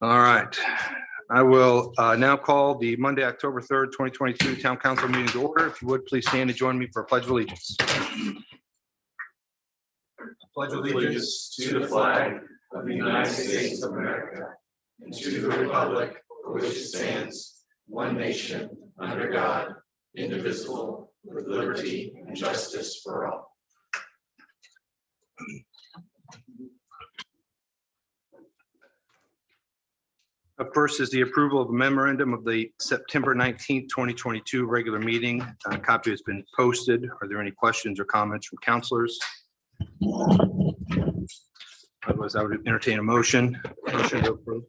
All right. I will now call the Monday, October 3rd, 2022 Town Council meeting to order. If you would, please stand and join me for a pledge of allegiance. Pledge allegiance to the flag of the United States of America and to the republic for which it stands, one nation, under God, indivisible, with liberty and justice for all. Up first is the approval of a memorandum of the September 19th, 2022 regular meeting. A copy has been posted. Are there any questions or comments from councilors? Otherwise, I would entertain a motion. Motion to approve.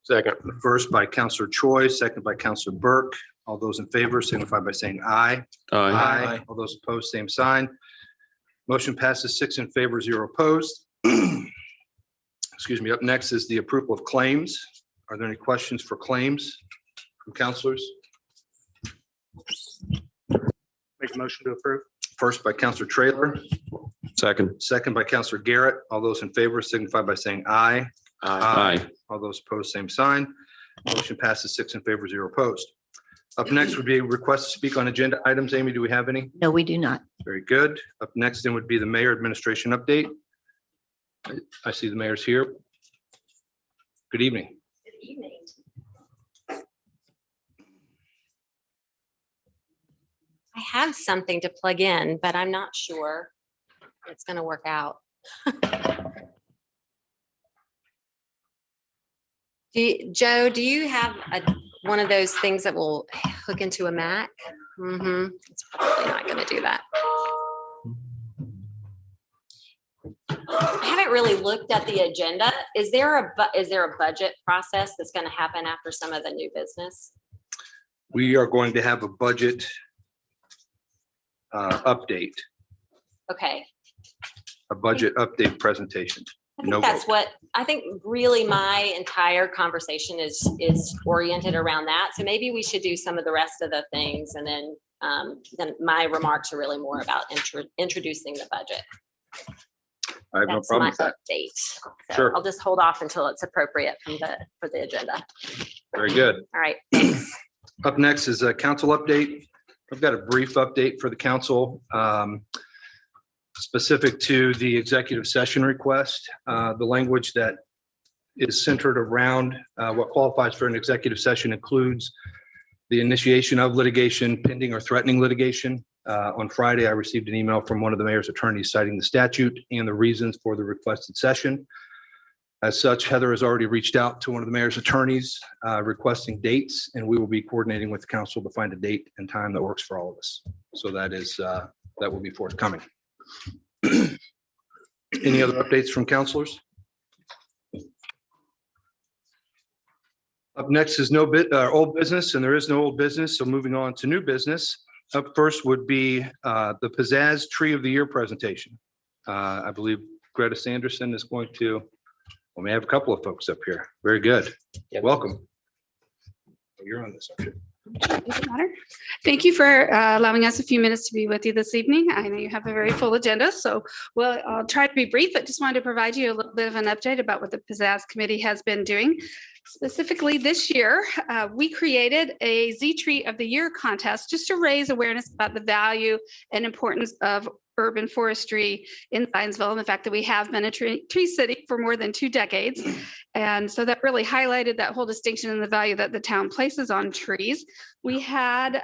Second. First by Councilor Choi, second by Councilor Burke. All those in favor signify by saying aye. Aye. All those opposed, same sign. Motion passes 6 in favor, 0 opposed. Excuse me. Up next is the approval of claims. Are there any questions for claims from councilors? Make a motion to approve. First by Councilor Trailer, Second. second by Councilor Garrett. All those in favor signify by saying aye. Aye. All those opposed, same sign. Motion passes 6 in favor, 0 opposed. Up next would be a request to speak on agenda items. Amy, do we have any? No, we do not. Very good. Up next then would be the mayor administration update. I see the mayor's here. Good evening. Good evening. I have something to plug in, but I'm not sure it's going to work out. Joe, do you have one of those things that will hook into a Mac? It's probably not going to do that. I haven't really looked at the agenda. Is there a budget process that's going to happen after some of the new business? We are going to have a budget update, Okay. a budget update presentation. I think No that's vote. what I think really my entire conversation is oriented around that. So maybe we should do some of the rest of the things, and then my remarks are really more about introducing the budget. I have no That's problem my with that. update. So Sure. I'll just hold off until it's appropriate for the agenda. Very good. All right. Thanks. Up next is a council update. I've got a brief update for the council specific to the executive session request. The language that is centered around what qualifies for an executive session includes the initiation of litigation, pending or threatening litigation. On Friday, I received an email from one of the mayor's attorneys citing the statute and the reasons for the requested session. As such, Heather has already reached out to one of the mayor's attorneys requesting dates, and we will be coordinating with the council to find a date and time that works for all of us. So that will be forthcoming. Any other updates from councilors? Up next is old business, and there is no old business. So moving on to new business. Up first would be the Pizzazz Tree of the Year presentation. I believe Greta Sanderson is going to. Well, we have a couple of folks up here. Very good. Yep. Welcome. You're on this, aren't you? Doesn't matter. Thank you for allowing us a few minutes to be with you this evening. I know you have a very full agenda, so I'll try to be brief, but just wanted to provide you a little bit of an update about what the Pizzazz Committee has been doing. Specifically this year, we created a Z Tree of the Year contest just to raise awareness about the value and importance of urban forestry in Zionsville, and the fact that we have been a tree city for more than 2 decades. And so that really highlighted that whole distinction and the value that the town places on trees. We had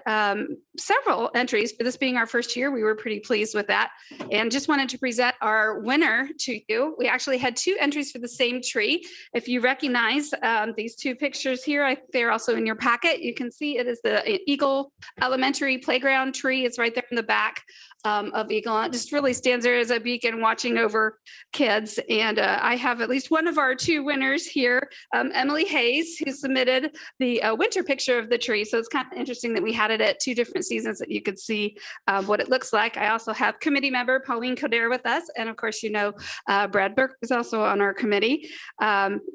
several entries for this being our first year. We were pretty pleased with that, and just wanted to present our winner to you. We actually had 2 entries for the same tree. If you recognize these 2 pictures here, they're also in your packet. You can see it is the Eagle Elementary Playground tree. It's right there in the back of Eagle. It just really stands there as a beacon watching over kids. And I have at least one of our 2 winners here, Emily Hayes, who submitted the winter picture of the tree. So it's kind of interesting that we had it at 2 different seasons that you could see what it looks like. I also have committee member Pauline Coder with us. And of course, Brad Burke is also on our committee.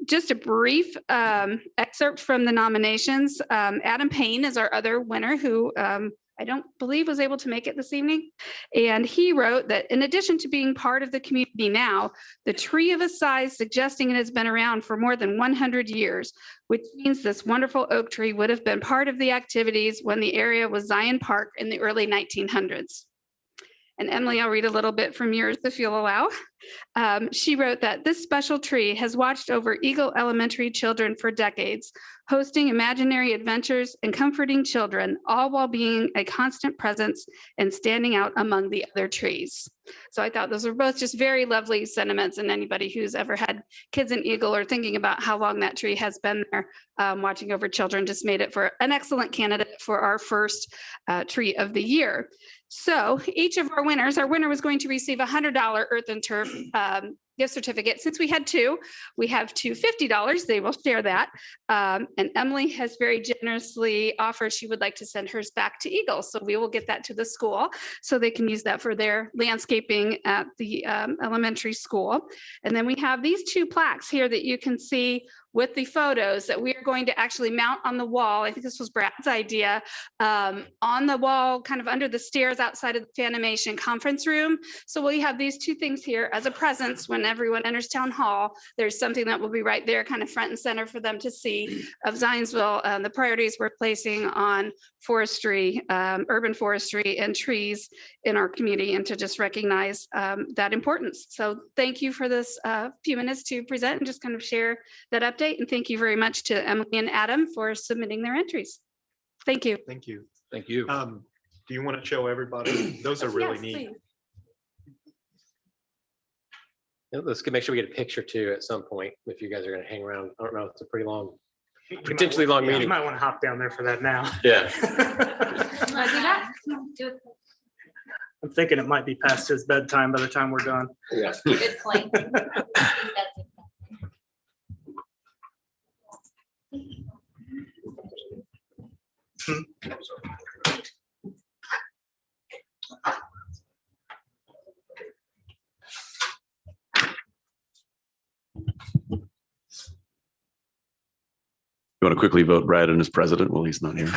Just a brief excerpt from the nominations. Adam Payne is our other winner, who I don't believe was able to make it this evening. And he wrote that in addition to being part of the community now, the tree of a size suggesting it has been around for more than 100 years, which means this wonderful oak tree would have been part of the activities when the area was Zion Park in the early 1900s. And Emily, I'll read a little bit from yours if you'll allow. She wrote that this special tree has watched over Eagle Elementary children for decades, hosting imaginary adventures and comforting children, all while being a constant presence and standing out among the other trees. So I thought those were both just very lovely sentiments, and anybody who's ever had kids in Eagle or thinking about how long that tree has been there, watching over children, just made it for an excellent candidate for our first tree of the year. So each of our winner was going to receive a $100 Earth and Turf gift certificate. Since we had two, we have two $50. They will share that. And Emily has very generously offered she would like to send hers back to Eagle. So we will get that to the school so they can use that for their landscaping at the elementary school. And then we have these two plaques here that you can see with the photos that we are going to actually mount on the wall. I think this was Brad's idea, on the wall, kind of under the stairs outside of the Fanimation conference room. So we have these two things here as a presence when everyone enters town hall. There's something that will be right there, kind of front and center for them to see of Zionsville, the priorities we're placing on forestry, urban forestry and trees in our community, and to just recognize that importance. So thank you for this few minutes to present and just kind of share that update. And thank you very much to Emily and Adam for submitting their entries. Thank you. Thank you. Thank you. Do you want to show everybody? Those are really Yes, neat. please. Let's make sure we get a picture too at some point if you guys are going to hang around. I don't know. It's a pretty long, You might potentially want- long yeah, You meeting. might want to hop down there for that now. Yeah. Wanna do that? Do it. I'm thinking it might be past his bedtime by the time we're done. Yeah. Good point. You want to quickly vote Brad in as president? Well, he's not here.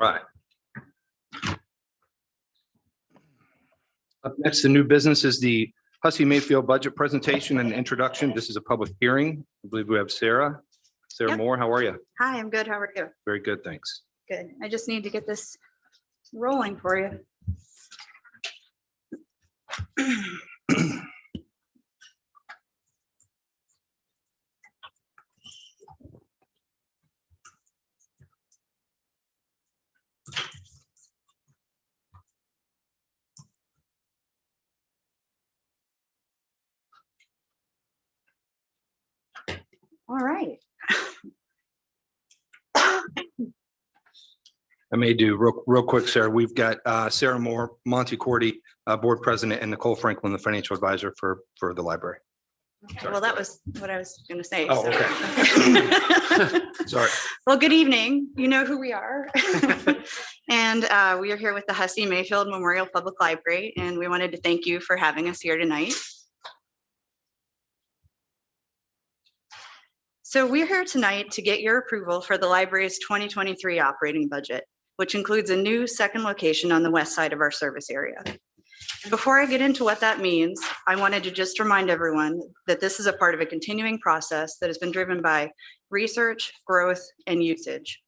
Right. Up next, the new business is the Hussey Mayfield budget presentation and introduction. This is a public hearing. I believe we have Sarah. Sarah Yep. Moore, how are you? Hi, I'm good. How are you? Very good, thanks. Good. I just need to get this rolling for you. All right. I may do real quick, Sarah. We've got Sarah Moore, Monty Cordy, board president, and Nicole Franklin, the financial advisor for the library. Sorry. Well, that was what I was going to say. Oh, so- Sorry. Well, good evening. You know who we are. And we are here with the Hussey Mayfield Memorial Public Library, and we wanted to thank you for having us here tonight. So we're here tonight to get your approval for the library's 2023 operating budget, which includes a new second location on the west side of our service area. Before I get into what that means, I wanted to just remind everyone that this is a part of a continuing process that has been driven by research, growth, and usage.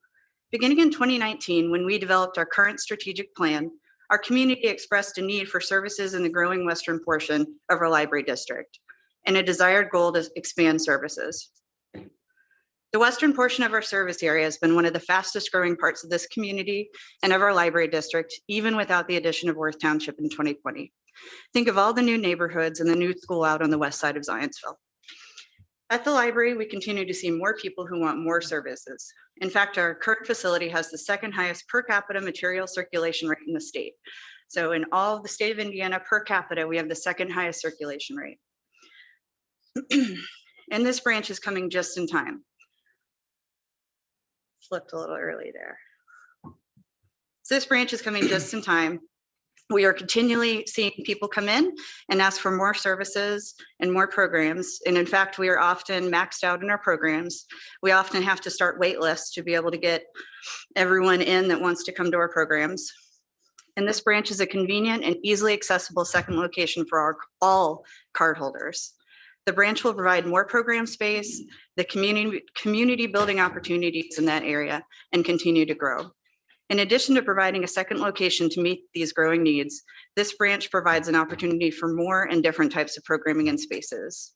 Beginning in 2019, when we developed our current strategic plan, our community expressed a need for services in the growing western portion of our library district and a desired goal to expand services. The western portion of our service area has been one of the fastest growing parts of this community and of our library district, even without the addition of Worth Township in 2020. Think of all the new neighborhoods and the new school out on the west side of Zionsville. At the library, we continue to see more people who want more services. In fact, our current facility has the second highest per capita material circulation rate in the state. So in all of the state of Indiana per capita, we have the second highest circulation rate. And this branch is coming just in time. Flipped a little early there. So this branch is coming just in time. We are continually seeing people come in and ask for more services and more programs. And in fact, we are often maxed out in our programs. We often have to start wait lists to be able to get everyone in that wants to come to our programs. And this branch is a convenient and easily accessible second location for all cardholders. The branch will provide more program space, the community building opportunities in that area, and continue to grow. In addition to providing a second location to meet these growing needs, this branch provides an opportunity for more and different types of programming and spaces.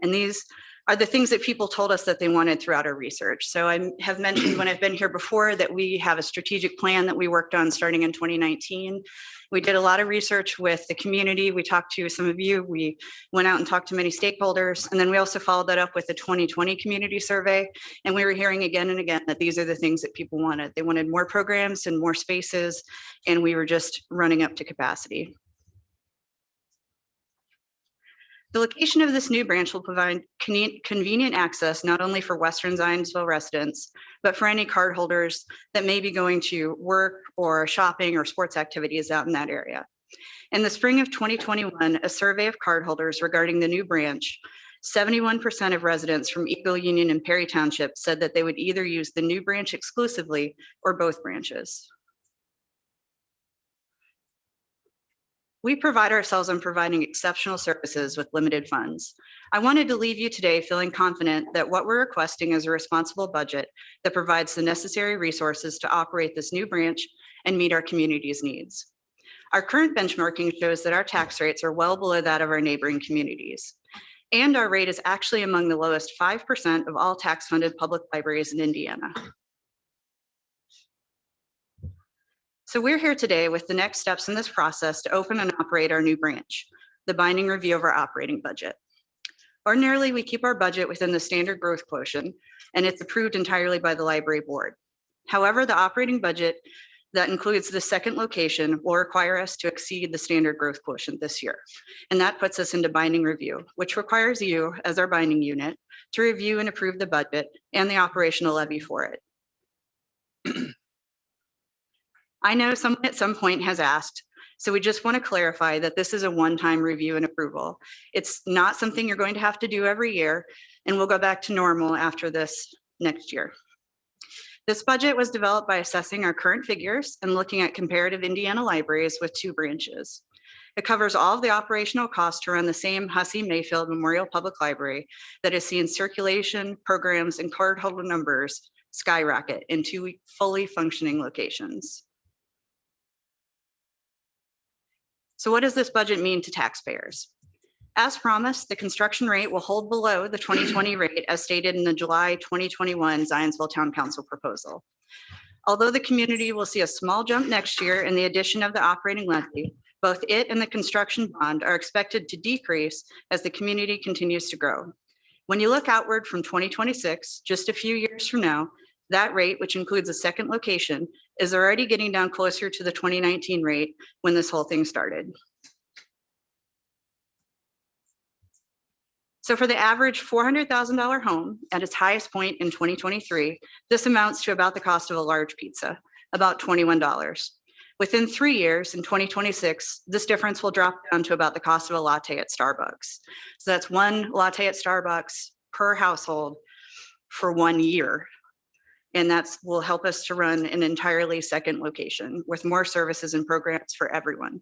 And these are the things that people told us that they wanted throughout our research. So I have mentioned when I've been here before that we have a strategic plan that we worked on starting in 2019. We did a lot of research with the community. We talked to some of you. We went out and talked to many stakeholders. And then we also followed that up with the 2020 community survey. And we were hearing again and again that these are the things that people wanted. They wanted more programs and more spaces, and we were just running up to capacity. The location of this new branch will provide convenient access not only for Western Zionsville residents, but for any cardholders that may be going to work or shopping or sports activities out in that area. In the spring of 2021, a survey of cardholders regarding the new branch, 71% of residents from Eagle Union and Perry Township said that they would either use the new branch exclusively or both branches. We pride ourselves on providing exceptional services with limited funds. I wanted to leave you today feeling confident that what we're requesting is a responsible budget that provides the necessary resources to operate this new branch and meet our community's needs. Our current benchmarking shows that our tax rates are well below that of our neighboring communities. And our rate is actually among the lowest 5% of all tax-funded public libraries in Indiana. So we're here today with the next steps in this process to open and operate our new branch, the binding review of our operating budget. Ordinarily, we keep our budget within the standard growth quotient, and it's approved entirely by the library board. However, the operating budget that includes the second location will require us to exceed the standard growth quotient this year. And that puts us into binding review, which requires you, as our binding unit, to review and approve the budget and the operational levy for it. I know someone at some point has asked, so we just want to clarify that this is a one-time review and approval. It's not something you're going to have to do every year, and we'll go back to normal after this next year. This budget was developed by assessing our current figures and looking at comparative Indiana libraries with 2 branches. It covers all of the operational costs to run the same Hussey Mayfield Memorial Public Library that has seen circulation, programs, and cardholder numbers skyrocket in 2 fully functioning locations. So what does this budget mean to taxpayers? As promised, the construction rate will hold below the 2020 rate as stated in the July 2021 Zionsville Town Council proposal. Although the community will see a small jump next year in the addition of the operating levy, both it and the construction bond are expected to decrease as the community continues to grow. When you look outward from 2026, just a few years from now, that rate, which includes a second location, is already getting down closer to the 2019 rate when this whole thing started. So for the average $400,000 home at its highest point in 2023, this amounts to about the cost of a large pizza, about $21. Within 3 years, in 2026, this difference will drop down to about the cost of a latte at Starbucks. So that's 1 latte at Starbucks per household for 1 year. And that's will help us to run an entirely second location with more services and programs for everyone.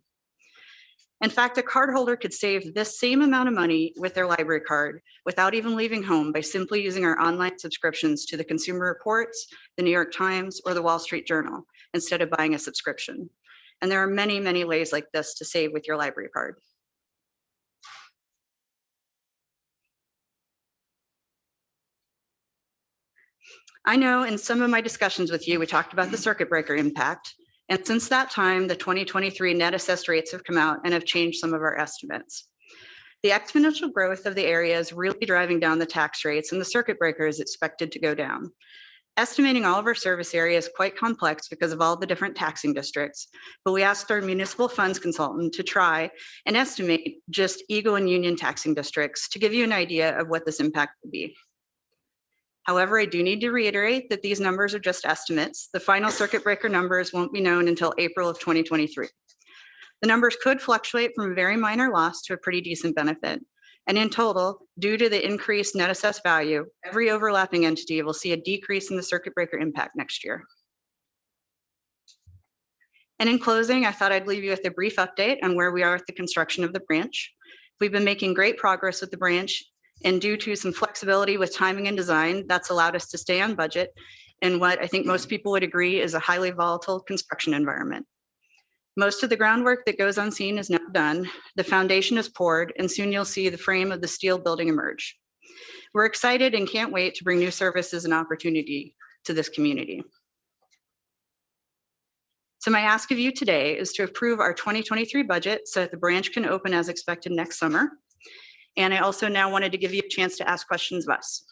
In fact, a cardholder could save this same amount of money with their library card without even leaving home by simply using our online subscriptions to the Consumer Reports, the New York Times, or the Wall Street Journal instead of buying a subscription. And there are many, many ways like this to save with your library card. I know in some of my discussions with you, we talked about the circuit breaker impact. And since that time, the 2023 net assessed rates have come out and have changed some of our estimates. The exponential growth of the area is really driving down the tax rates, and the circuit breaker is expected to go down. Estimating all of our service area is quite complex because of all the different taxing districts, but we asked our municipal funds consultant to try and estimate just Eagle and Union taxing districts to give you an idea of what this impact would be. However, I do need to reiterate that these numbers are just estimates. The final circuit breaker numbers won't be known until April of 2023. The numbers could fluctuate from a very minor loss to a pretty decent benefit. And in total, due to the increased net assessed value, every overlapping entity will see a decrease in the circuit breaker impact next year. And in closing, I thought I'd leave you with a brief update on where we are with the construction of the branch. We've been making great progress with the branch, and due to some flexibility with timing and design, that's allowed us to stay on budget in what I think most people would agree is a highly volatile construction environment. Most of the groundwork that goes unseen is now done. The foundation is poured, and soon you'll see the frame of the steel building emerge. We're excited and can't wait to bring new services and opportunity to this community. So my ask of you today is to approve our 2023 budget so that the branch can open as expected next summer. And I also now wanted to give you a chance to ask questions of us.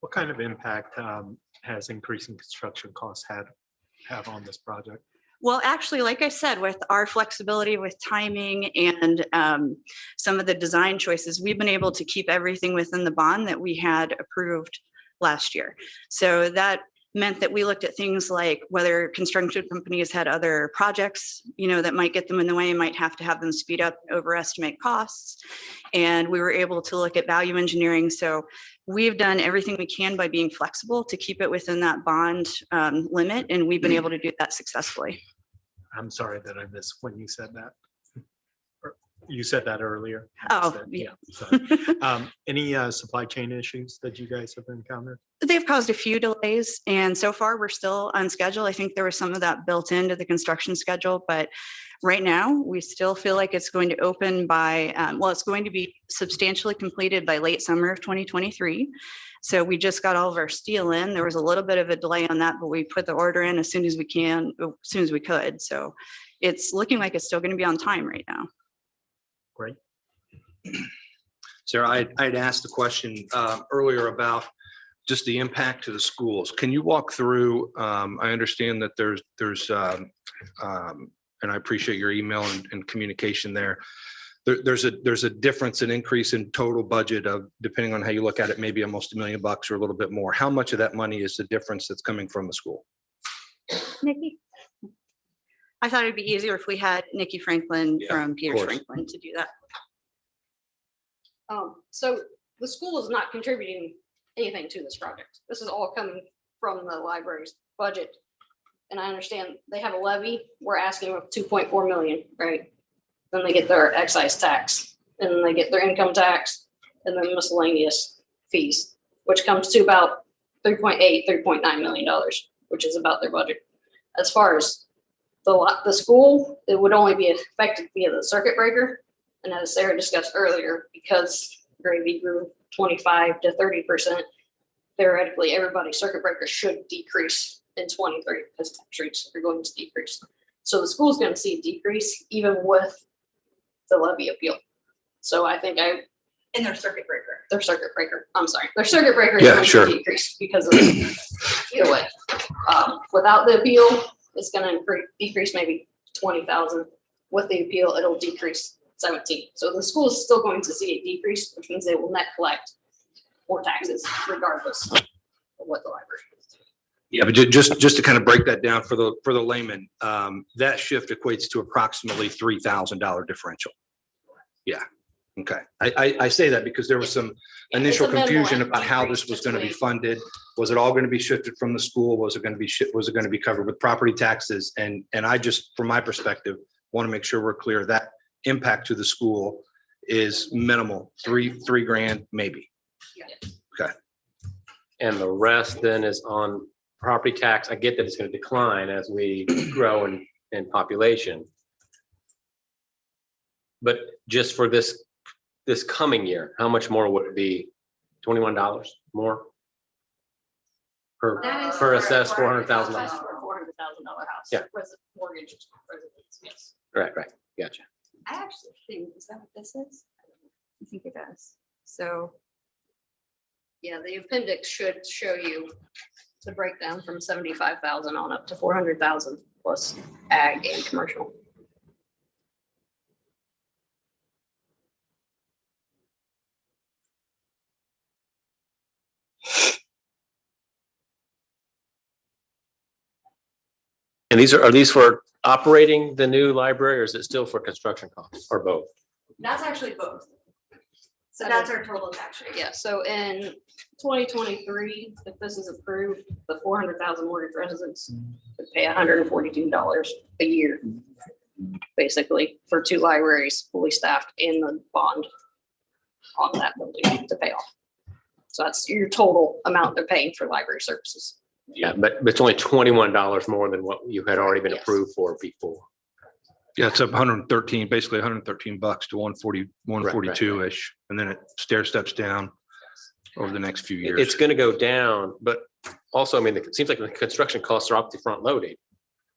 What kind of impact has increasing construction costs have on this project? Well, actually, like I said, with our flexibility with timing and some of the design choices, we've been able to keep everything within the bond that we had approved last year. So that meant that we looked at things like whether construction companies had other projects, that might get them in the way, might have to have them speed up, overestimate costs. And we were able to look at value engineering. So we've done everything we can by being flexible to keep it within that bond limit. And we've been able to do that successfully. I'm sorry that I missed when you said that. You said that earlier. Oh, yeah. Sorry. Any supply chain issues that you guys have encountered? They've caused a few delays, and so far we're still on schedule. I think there was some of that built into the construction schedule, but right now we still feel like it's going to open by, it's going to be substantially completed by late summer of 2023. So we just got all of our steel in. There was a little bit of a delay on that, but we put the order in as soon as we could. So it's looking like it's still going to be on time right now. Great. Sarah, I'd asked the question earlier about just the impact to the schools. Can you walk through, I understand that there's and I appreciate your email and communication there. There's a difference, an increase in total budget of, depending on how you look at it, maybe almost $1 million or a little bit more. How much of that money is the difference that's coming from the school? Nikki? I thought it'd be easier if we had Nikki Franklin from Peters course. Franklin to do that. So the school is not contributing anything to this project. This is all coming from the library's budget. And I understand they have a levy. We're asking for 2.4 million, right? Then they get their excise tax, and then they get their income tax, and then miscellaneous fees, which comes to about $3.9 million, which is about their budget. As far as the school, it would only be affected via the circuit breaker. And as Sarah discussed earlier, because gravy grew 25 to 30%, theoretically, everybody's circuit breaker should decrease in 23 because tax rates are going to decrease. So the school's going to see a decrease even with the levy appeal. So I think In their circuit breaker. their circuit breaker is Yeah, going sure. to decrease because of either way. Without the appeal, it's going to decrease maybe 20,000. With the appeal, it'll decrease 17. So the school is still going to see a decrease, which means they will net collect more taxes regardless of what the library is. Yeah, but just to kind of break that down for the layman, that shift equates to approximately $3,000 differential. Yeah. Okay, I say that because there was some Yeah, it's initial a minimal confusion about how this increase was going to be between- funded. Was it all going to be shifted from the school? Was it going to be, was it going to be covered with property taxes? And I just, from my perspective, want to make sure we're clear that impact to the school is minimal, three grand, maybe. And the rest then is on property tax. I get that it's going to decline as we grow in population. But just for this coming year, how much more would it be? $21 more? Per assessed $400,000. That's for a $400,000 house. Yeah. Mortgage residence, yes. Right, gotcha. I actually think, is that what this is? I think it does. So Yeah, the appendix should show you the breakdown from 75,000 on up to 400,000 plus ag and commercial. And are these for operating the new library, or is it still for construction costs, or both? that's actually both. So that's our total tax rate. Yeah, so in 2023, if this is approved, the 400,000 mortgage residents would pay $142 a year, basically, for 2 libraries fully staffed in the bond on that building to pay off. So that's your total amount they're paying for library services. Yeah, but it's only $21 more than what you had already been Yes. approved for before. Yeah, it's up 113, basically 113 bucks to 140, 142-ish. And then it steps down over the next few years. It's gonna go down, but also, I mean, it seems like the construction costs are up to front loaded.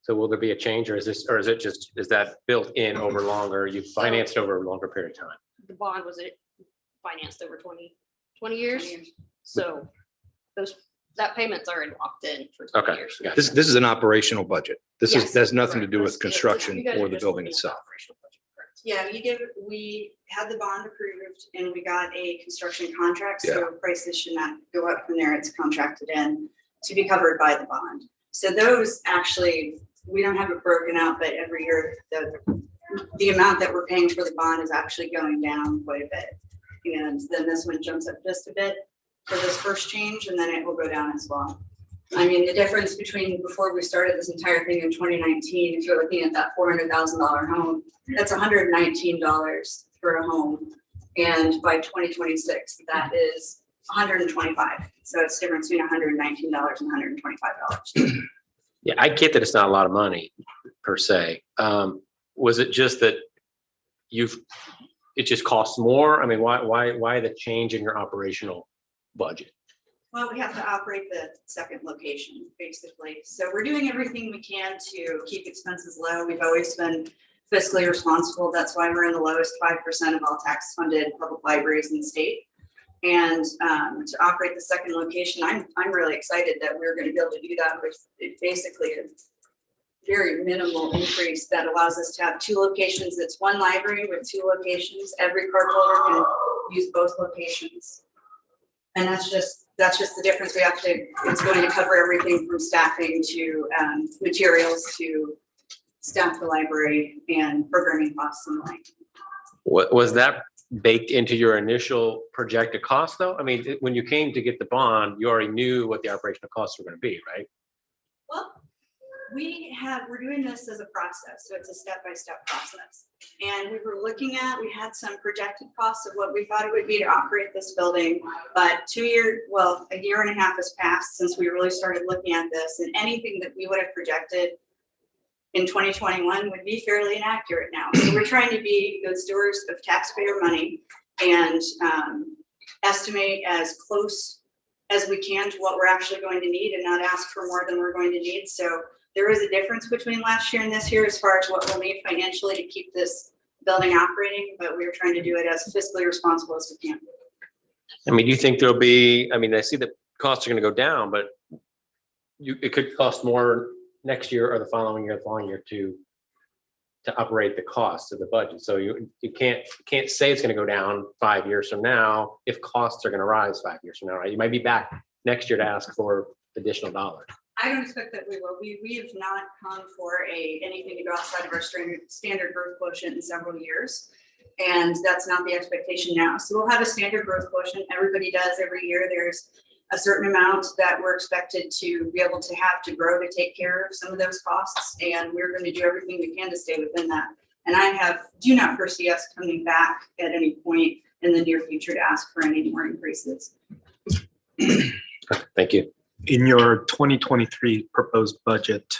So will there be a change, or is that built in over longer, you financed over a longer period of time? The bond was financed over 20 years. So that payment's already locked in for 20 Okay, years. gotcha. This is an operational budget. This Yes, has nothing to correct. do with It's- construction you guys or are the just building looking at itself. operational budget, correct. Yeah, we had the bond approved and we got a construction contract, so prices should not go up from there. It's contracted in to be covered by the bond. So those actually, we don't have it broken out, but every year, the amount that we're paying for the bond is actually going down quite a bit. And then this one jumps up just a bit for this first change, and then it will go down as well. I mean, the difference between before we started this entire thing in 2019, if you're looking at that $400,000 home, that's $119 for a home. And by 2026, that is $125. So it's difference between $119 and $125. Yeah, I get that it's not a lot of money per se. Was it just that it just costs more? I mean, why the change in your operational budget? Well, we have to operate the second location, basically. So we're doing everything we can to keep expenses low. We've always been fiscally responsible. That's why we're in the lowest 5% of all tax funded public libraries in the state. And to operate the second location, I'm really excited that we're going to be able to do that with basically a very minimal increase that allows us to have 2 locations. It's one library with 2 locations. Every card holder can use both locations. And that's just the difference. It's going to cover everything from staffing to materials to staff the library and programming costs and the like. Was that baked into your initial projected cost though? I mean, when you came to get the bond, you already knew what the operational costs were going to be, right? Well, we're doing this as a process, so it's a step-by-step process. And we had some projected costs of what we thought it would be to operate this building, but a year and a half has passed since we really started looking at this, and anything that we would have projected in 2021 would be fairly inaccurate now. So we're trying to be good stewards of taxpayer money and estimate as close as we can to what we're actually going to need and not ask for more than we're going to need. So there is a difference between last year and this year as far as what we'll need financially to keep this building operating, but we're trying to do it as fiscally responsible as we can. I mean, do you think there'll be, I mean, I see the costs are going to go down, but it could cost more next year or the following year to operate the cost of the budget. So you can't say it's going to go down 5 years from now if costs are going to rise 5 years from now, right? You might be back next year to ask for additional dollars. I don't expect that we will. We have not come for anything to go outside of our standard growth quotient in several years. And that's not the expectation now. So we'll have a standard growth quotient. Everybody does every year. There's a certain amount that we're expected to be able to have to grow to take care of some of those costs. And we're going to do everything we can to stay within that. And I do not foresee us coming back at any point in the near future to ask for any more increases. Thank you. In your 2023 proposed budget,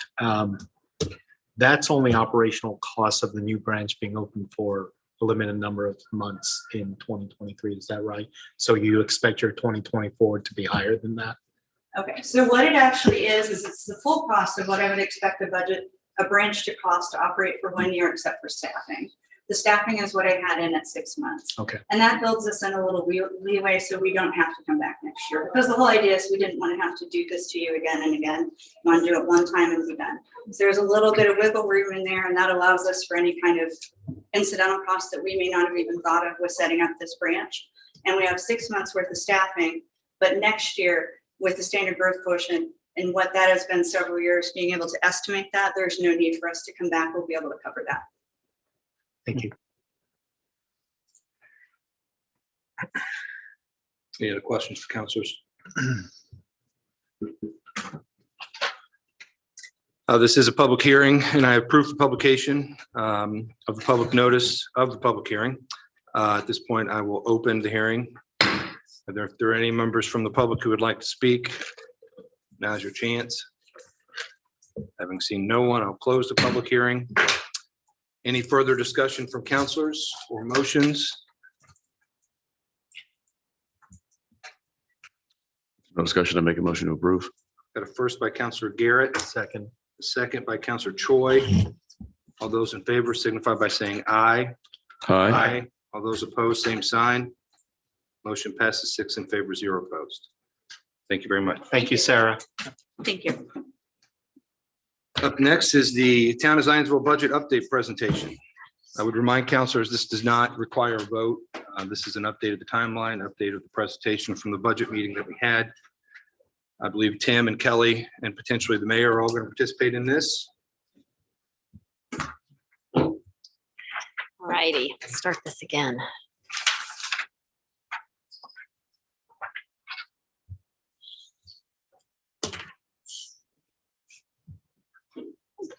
that's only operational costs of the new branch being open for a limited number of months in 2023. Is that right? So you expect your 2024 to be higher than that? Okay, so what it actually is it's the full cost of what I would expect a branch to cost to operate for 1 year, except for staffing. The staffing is what I had in at 6 months. Okay. And that builds us in a little leeway so we don't have to come back next year. Because the whole idea is we didn't want to have to do this to you again and again. We want to do it one time and be done. So there's a little bit of wiggle room in there, and that allows us for any kind of incidental costs that we may not have even thought of with setting up this branch. And we have 6 months worth of staffing, but next year with the standard growth quotient and what that has been several years, being able to estimate that, there's no need for us to come back. We'll be able to cover that. Thank you. Any other questions for counselors? This is a public hearing, and I approve the publication of the public notice of the public hearing. At this point, I will open the hearing. If there are any members from the public who would like to speak, now's your chance. Having seen no one, I'll close the public hearing. Any further discussion from counselors or motions? No discussion. I make a motion to approve. Got a first by Counselor Garrett, Second. a second by Counselor Choi. All those in favor signify by saying aye. Aye. All those opposed, same sign. Motion passes 6 in favor, 0 opposed. Thank you very much. Thank you, Sarah. Thank you. Up next is the Town of Zionsville Budget Update Presentation. I would remind counselors, this does not require a vote. This is an update of the timeline, update of the presentation from the budget meeting that we had. I believe Tim and Kelly and potentially the mayor are all going to participate in this. All righty, let's start this again.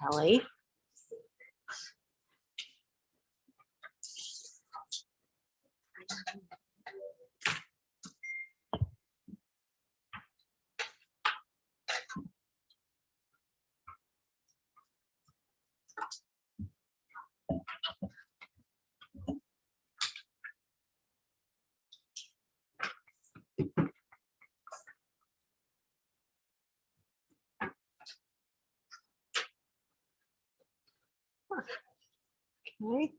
Kelly. Okay.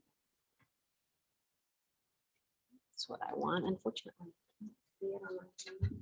That's what I want, unfortunately. See it on my phone.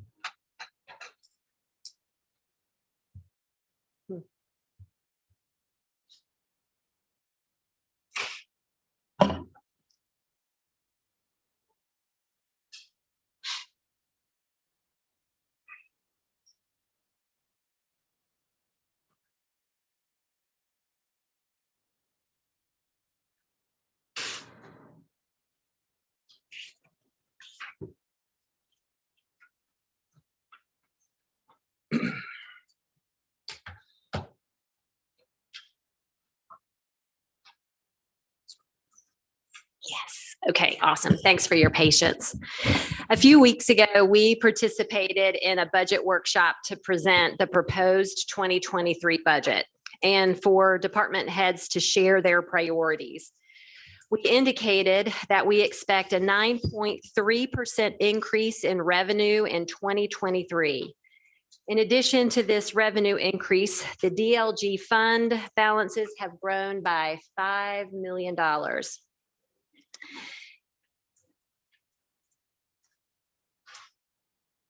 Yes. Okay, awesome. Thanks for your patience. A few weeks ago, we participated in a budget workshop to present the proposed 2023 budget and for department heads to share their priorities. We indicated that we expect a 9.3% increase in revenue in 2023. In addition to this revenue increase, the DLG fund balances have grown by $5 million.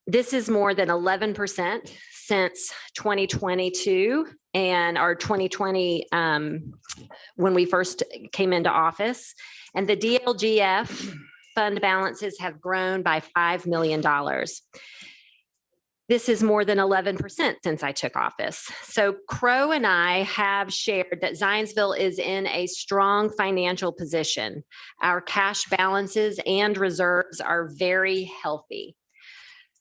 This is more than 11% since 2022 and our 2020 when we first came into office. And the DLGF fund balances have grown by $5 million. This is more than 11% since I took office. So Crow and I have shared that Zionsville is in a strong financial position. Our cash balances and reserves are very healthy.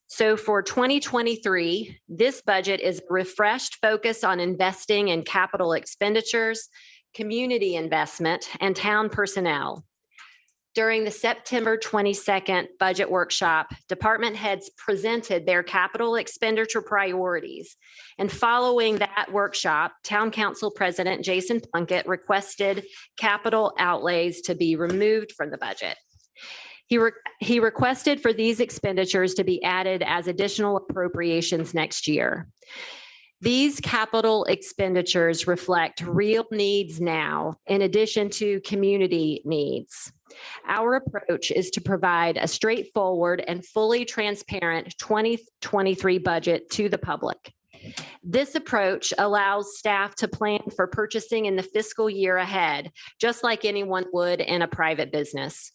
So for 2023, this budget is a refreshed focus on investing in capital expenditures, community investment, and town personnel. During the September 22nd budget workshop, department heads presented their capital expenditure priorities. And following that workshop, Town Council President Jason Plunkett requested capital outlays to be removed from the budget. He requested for these expenditures to be added as additional appropriations next year. These capital expenditures reflect real needs now, in addition to community needs. Our approach is to provide a straightforward and fully transparent 2023 budget to the public. This approach allows staff to plan for purchasing in the fiscal year ahead, just like anyone would in a private business.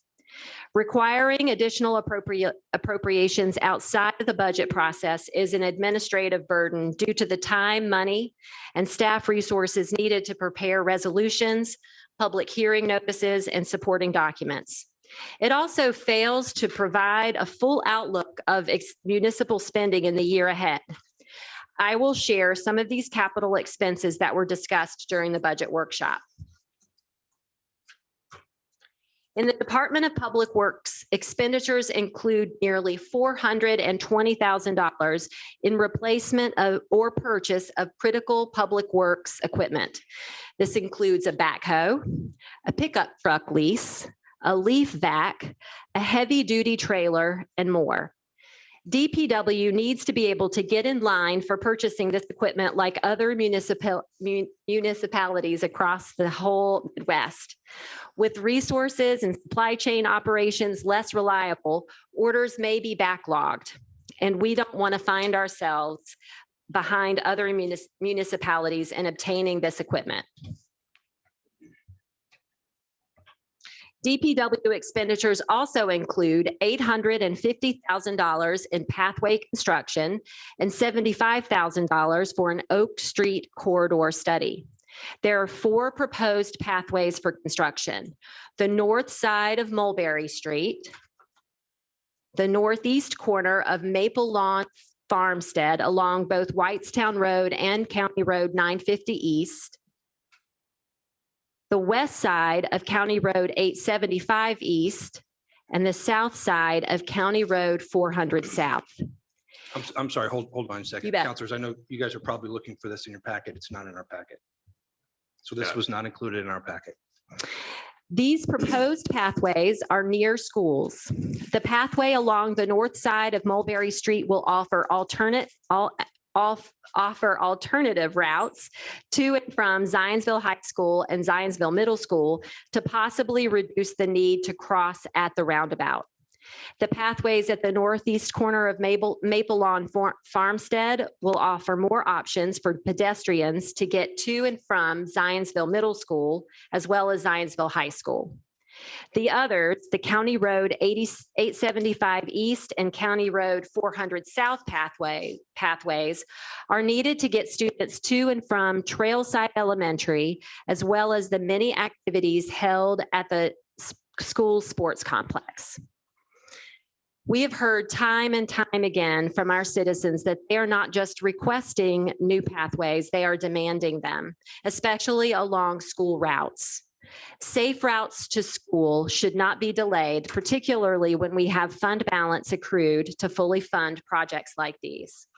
Requiring additional appropriations outside of the budget process is an administrative burden due to the time, money, and staff resources needed to prepare resolutions, public hearing notices, and supporting documents. It also fails to provide a full outlook of municipal spending in the year ahead. I will share some of these capital expenses that were discussed during the budget workshop. In the Department of Public Works, expenditures include nearly $420,000 in replacement of or purchase of critical public works equipment. This includes a backhoe, a pickup truck lease, a leaf vac, a heavy-duty trailer, and more. DPW needs to be able to get in line for purchasing this equipment like other municipalities across the whole Midwest. With resources and supply chain operations less reliable, orders may be backlogged, and we don't want to find ourselves behind other municipalities in obtaining this equipment. DPW expenditures also include $850,000 in pathway construction and $75,000 for an Oak Street corridor study. There are 4 proposed pathways for construction: the north side of Mulberry Street, the northeast corner of Maple Lawn Farmstead along both Whitestown Road and County Road 950 East, the west side of County Road 875 East, and the south side of County Road 400 South. I'm sorry, hold on a second. You bet. Counselors, I know you guys are probably looking for this in your packet. It's not in our packet. So this was not included in our packet. These proposed pathways are near schools. The pathway along the north side of Mulberry Street will offer alternative routes to and from Zionsville High School and Zionsville Middle School to possibly reduce the need to cross at the roundabout. The pathways at the northeast corner of Maple Lawn Farmstead will offer more options for pedestrians to get to and from Zionsville Middle School, as well as Zionsville High School. The others, the County Road 875 East and County Road 400 South pathways are needed to get students to and from Trailside Elementary, as well as the many activities held at the school sports complex. We have heard time and time again from our citizens that they are not just requesting new pathways, they are demanding them, especially along school routes. Safe routes to school should not be delayed, particularly when we have fund balance accrued to fully fund projects like these.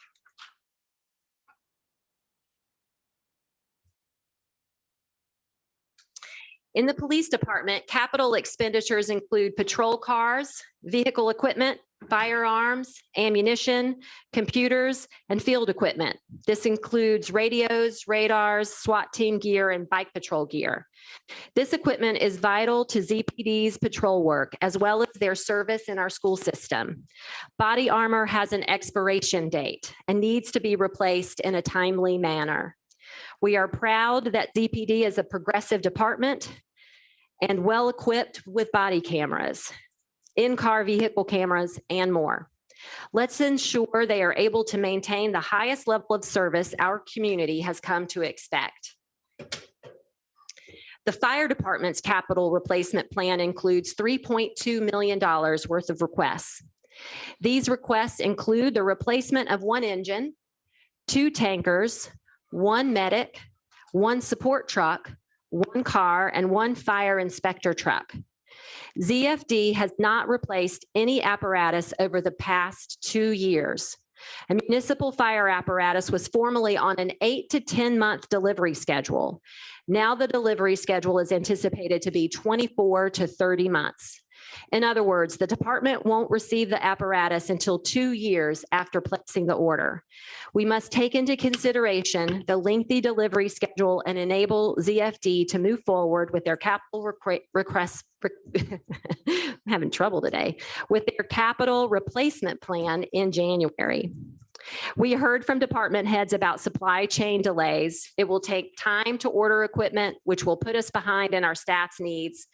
In the police department, capital expenditures include patrol cars, vehicle equipment, firearms, ammunition, computers, and field equipment. This includes radios, radars, SWAT team gear, and bike patrol gear. This equipment is vital to ZPD's patrol work, as well as their service in our school system. Body armor has an expiration date and needs to be replaced in a timely manner. We are proud that ZPD is a progressive department and well-equipped with body cameras, in-car vehicle cameras, and more. Let's ensure they are able to maintain the highest level of service our community has come to expect. The fire department's capital replacement plan includes $3.2 million worth of requests. These requests include the replacement of 1 engine, 2 tankers, 1 medic, 1 support truck, 1 car, and 1 fire inspector truck. ZFD has not replaced any apparatus over the past 2 years. A municipal fire apparatus was formerly on an 8 to 10 month delivery schedule. Now the delivery schedule is anticipated to be 24 to 30 months. In other words, the department won't receive the apparatus until 2 years after placing the order. We must take into consideration the lengthy delivery schedule and enable ZFD to move forward with their capital requests. I'm having trouble today with their capital replacement plan in January. We heard from department heads about supply chain delays. It will take time to order equipment, which will put us behind in our staff's needs.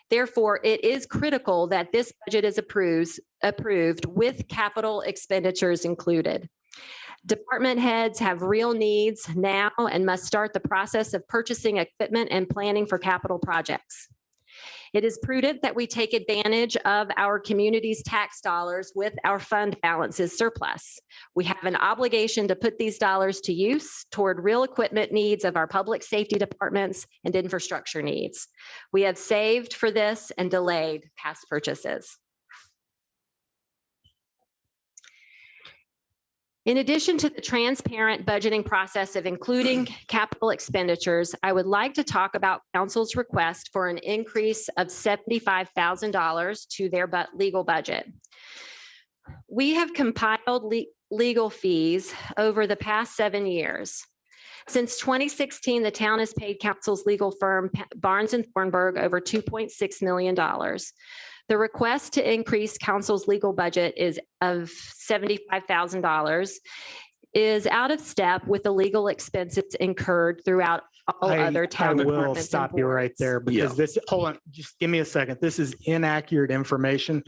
Therefore, it is critical that this budget is approved with capital expenditures included. Department heads have real needs now and must start the process of purchasing equipment and planning for capital projects. It is prudent that we take advantage of our community's tax dollars with our fund balances surplus. We have an obligation to put these dollars to use toward real equipment needs of our public safety departments and infrastructure needs. We have saved for this and delayed past purchases. In addition to the transparent budgeting process of including capital expenditures, I would like to talk about council's request for an increase of $75,000 to their legal budget. We have compiled legal fees over the past 7 years. Since 2016, the town has paid council's legal firm Barnes & Thornburg over $2.6 million. The request to increase council's legal budget is of $75,000 is out of step with the legal expenses incurred throughout all other town I will departments and stop you right boards. there because this, hold on, just give me a second. This is inaccurate information.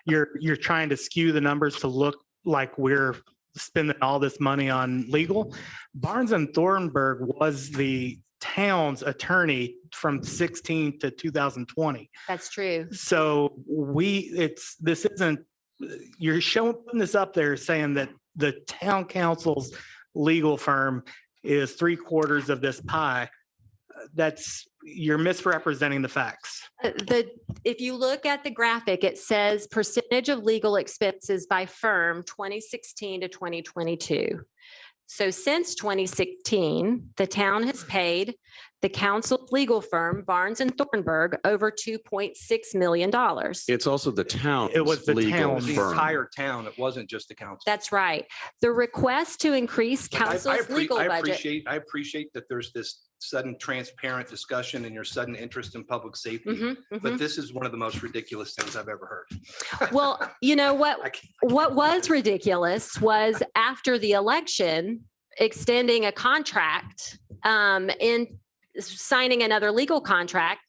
You're trying to skew the numbers to look like we're spending all this money on legal. Barnes and Thornburg was the town's attorney from 16 to 2020. That's true. So this isn't, you're putting this up there saying that the town council's legal firm is 3/4 of this pie. You're misrepresenting the facts. If you look at the graphic, it says percentage of legal expenses by firm 2016 to 2022. So since 2016, the town has paid the council's legal firm, Barnes and Thornburg, over $2.6 million. It's also the town. It was the legal town's The firm. entire town. It wasn't just the council. That's right. The request to increase But council's legal budget. I appreciate that there's this sudden transparent discussion and your sudden interest in public safety. Mhm, mhm. But this is one of the most ridiculous things I've ever heard. Well, you know I what? can't- What was ridiculous was after the election, extending a contract and signing another legal contract.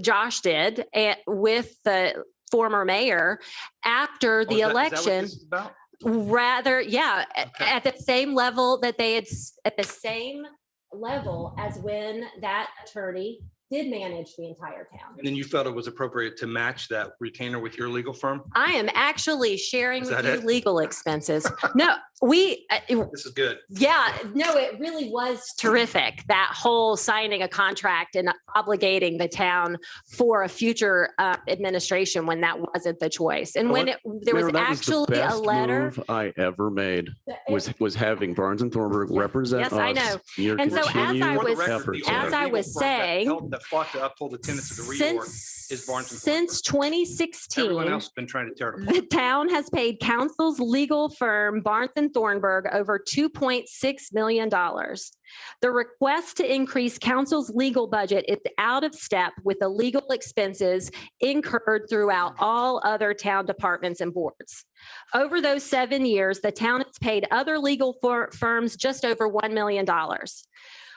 Josh did with the former mayor after the Oh, is that what election. this is about? Rather, yeah, Okay. at the same level that they had, at the same level as when that attorney did manage the entire town. And then you felt it was appropriate to match that retainer with your legal firm? I am actually sharing Is with that you it? legal expenses. No, This is good. yeah, no, it really was terrific. That whole signing a contract and obligating the town for a future administration when that wasn't the choice. And when there was Mayor, that actually the a best letter. move I ever made was having Barnes and Thornburg represent Yes, I us. know. in your And so as continued I For the was- record, efforts the there. as I legal was firm that saying, that fought to uphold the tenets of the reorg is Barnes and Since Thornburg. 2016. Everyone else has been trying to tear it apart. The town has paid council's legal firm Barnes and Thornburg over $2.6 million. The request to increase council's legal budget is out of step with the legal expenses incurred throughout all other town departments and boards. Over those 7 years, the town has paid other legal firms just over $1 million.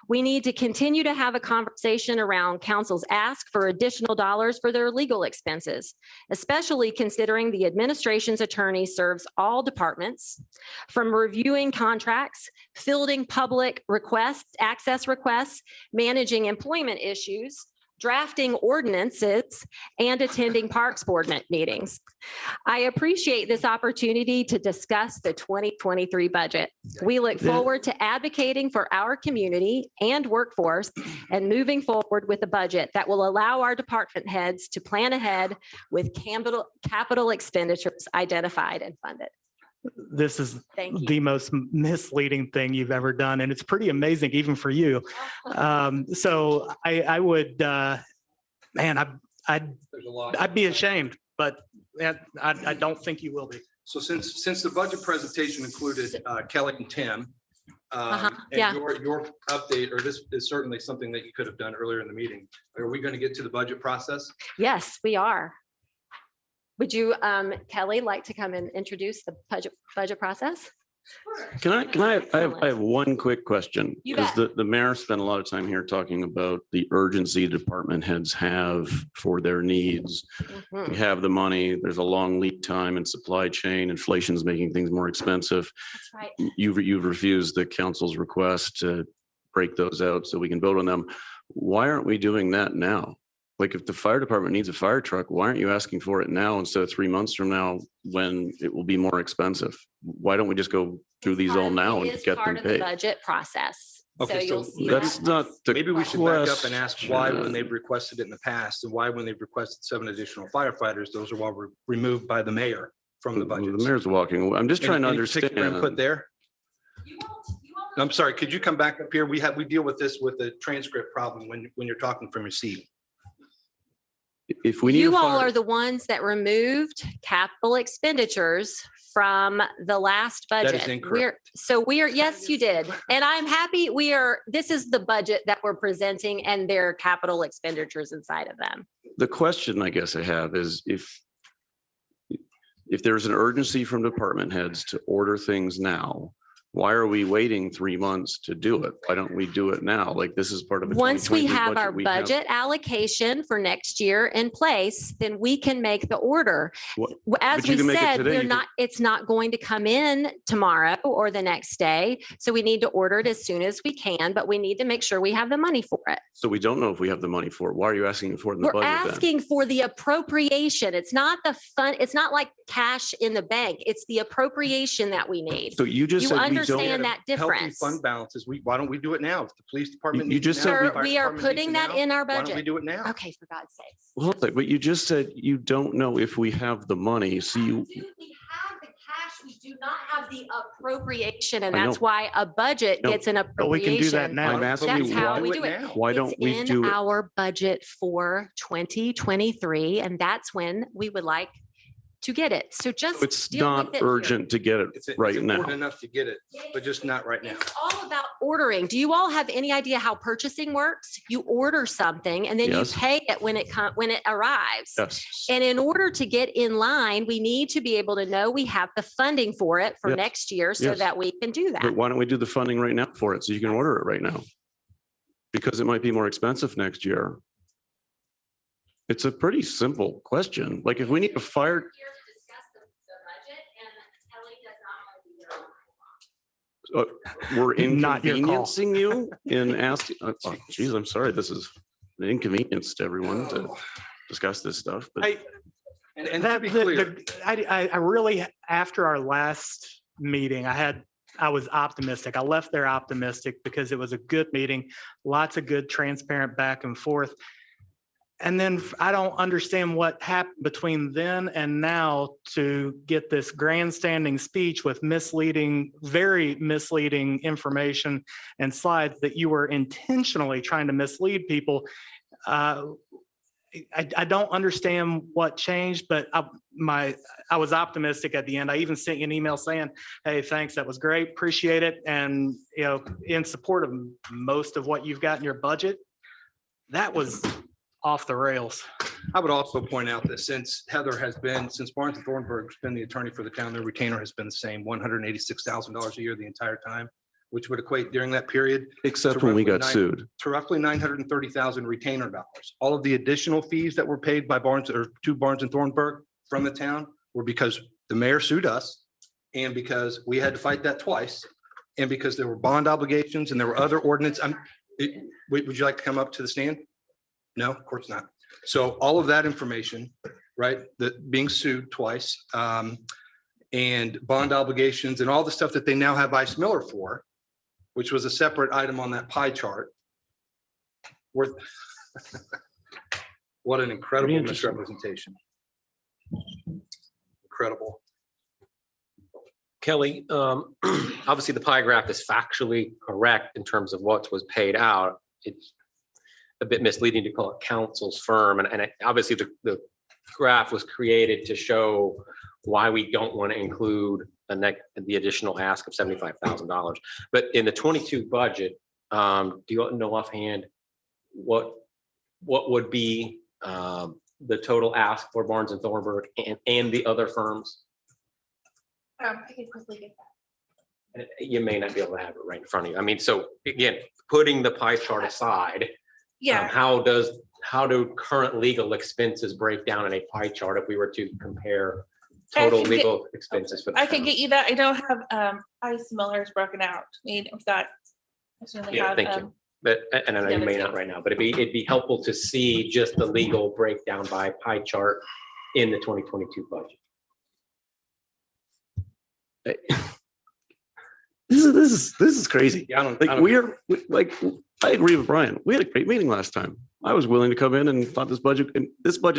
We need to continue to have a conversation around council's ask for additional dollars for their legal expenses, especially considering the administration's attorney serves all departments, from reviewing contracts, fielding public requests, access requests, managing employment issues, drafting ordinances, and attending Parks Board meetings. I appreciate this opportunity to discuss the 2023 budget. We look forward to advocating for our community and workforce and moving forward with a budget that will allow our department heads to plan ahead with capital expenditures identified and funded. This is Thank you. the most misleading thing you've ever done, and it's pretty amazing even for you. So I would, man, There's a lot. I'd be ashamed, but I don't think you will be. So since the budget presentation included Kelly and Tim, and yeah. your update, or this is certainly something that you could have done earlier in the meeting. Are we going to get to the budget process? Yes, we are. Would you, Kelly, like to come and introduce the budget process? Can I have one quick question? You Because bet. the mayor spent a lot of time here talking about the urgency department heads have for their needs. Mhm. We have the money, there's a long lead time and supply chain, inflation's making things more expensive. That's right. You've refused the council's request to break those out so we can vote on them. Why aren't we doing that now? Like if the fire department needs a fire truck, why aren't you asking for it now instead of 3 months from now when it will be more expensive? Why don't we just go through these all now It and is get part them of the paid? budget process. So Okay, you'll so see That's that. not the Maybe we should back up and ask why, when question. they've requested it in the past, and why, when they've requested 7 additional firefighters, those are all removed by the mayor from the budget. The mayor's walking away. I'm just trying to Any particular input understand. there? I'm sorry, could you come back up here? We deal with this with the transcript problem when you're talking from your seat. If we need a You all fire, are the ones that removed capital expenditures from the last That is budget. incorrect. Yes, you did. And I'm happy this is the budget that we're presenting and their capital expenditures inside of them. the question I guess I have is if there's an urgency from department heads to order things now, why are we waiting 3 months to do it? Why don't we do it now? Like this is part of a Once we 2023 have our we have- budget allocation for next year in place, then we can make the order. What- As but you we can make it said, today, you can- it's not going to come in tomorrow or the next day. So we need to order it as soon as we can, but we need to make sure we have the money for it. So we don't know if we have the money for it. Why are you asking for it in the We're budget then? asking for the appropriation. It's not it's not like cash in the bank. It's the appropriation that we need. So you just You said we understand don't. that Healthy difference. fund balances, why don't we do it now? If the police department. You needs it just now, said the we- fire We are department putting needs it that now, in our Why don't we budget. do it now? Okay, for God's sakes. Well, but you just said you don't know if we have the money. So you, We have the cash, we do not have the appropriation, and I know. that's why a budget No, gets an But we can do that appropriation. now. I'm asking That's you, how why, we do it. why don't we It's do in it? our budget for 2023, and that's when we would like to get it. So just It's deal with not it here. urgent to get it It's right important now. enough to get it, but just not right now. It's all about ordering. Do you all have any idea how purchasing works? You order something and then you Yes. pay it when it arrives. Yes. And in order to get in line, we need to be able to know we have the funding for it for Yes. next year so Yes. that we can do But that. why don't we do the funding right now for it so you can order it right now? Because it might be more expensive next year. It's a pretty simple question. Like if we need a fire, we're Not your call. inconveniencing you in asking, geez, I'm sorry, this is an inconvenience to everyone to discuss this stuff, but And to That, be clear, I really, after our last meeting, I was optimistic. I left there optimistic because it was a good meeting, lots of good, transparent back and forth. And then I don't understand what happened between then and now to get this grandstanding speech with misleading, very misleading information and slides that you were intentionally trying to mislead people. I don't understand what changed, but I was optimistic at the end. I even sent you an email saying, hey, thanks, that was great, appreciate it. And, in support of most of what you've got in your budget, that was off the rails. I would also point out that since Barnes and Thornburg's been the attorney for the town, their retainer has been the same, $186,000 a year the entire time, which would equate during that period Except to when we roughly got sued. to roughly 930,000 retainer dollars. All of the additional fees that were paid by Barnes or to Barnes and Thornburg from the town were because the mayor sued us and because we had to fight that twice and because there were bond obligations and there were other ordinance. Would you like to come up to the stand? No, of course not. So all of that information, right, that being sued twice, and bond obligations and all the stuff that they now have Ice Miller for, which was a separate item on that pie chart. Worth, what an incredible Pretty interesting. misrepresentation. Incredible. Kelly, obviously the pie graph is factually correct in terms of what was paid out. It's a bit misleading to call it council's firm. And obviously the graph was created to show why we don't want to include the additional ask of $75,000. But in the 22 budget, do you know offhand what would be the total ask for Barnes and Thornburg and the other firms? I can quickly get that. And you may not be able to have it right in front of you. I mean, so again, putting the pie chart aside, Yeah, how do current legal expenses break down in a pie chart if we were to compare total can get- legal expenses for the I can town? get you that. I don't have Ice Miller's broken out. I mean, if that. I certainly Yeah, have, thank you. But, and I know Yeah, you may that's not right now, but it'd be helpful to see just the legal breakdown by pie chart in the 2022 budget. This is crazy. Yeah, I don't, Like I don't- I agree with Brian. We had a great meeting last time. I was willing to come in and thought this budget's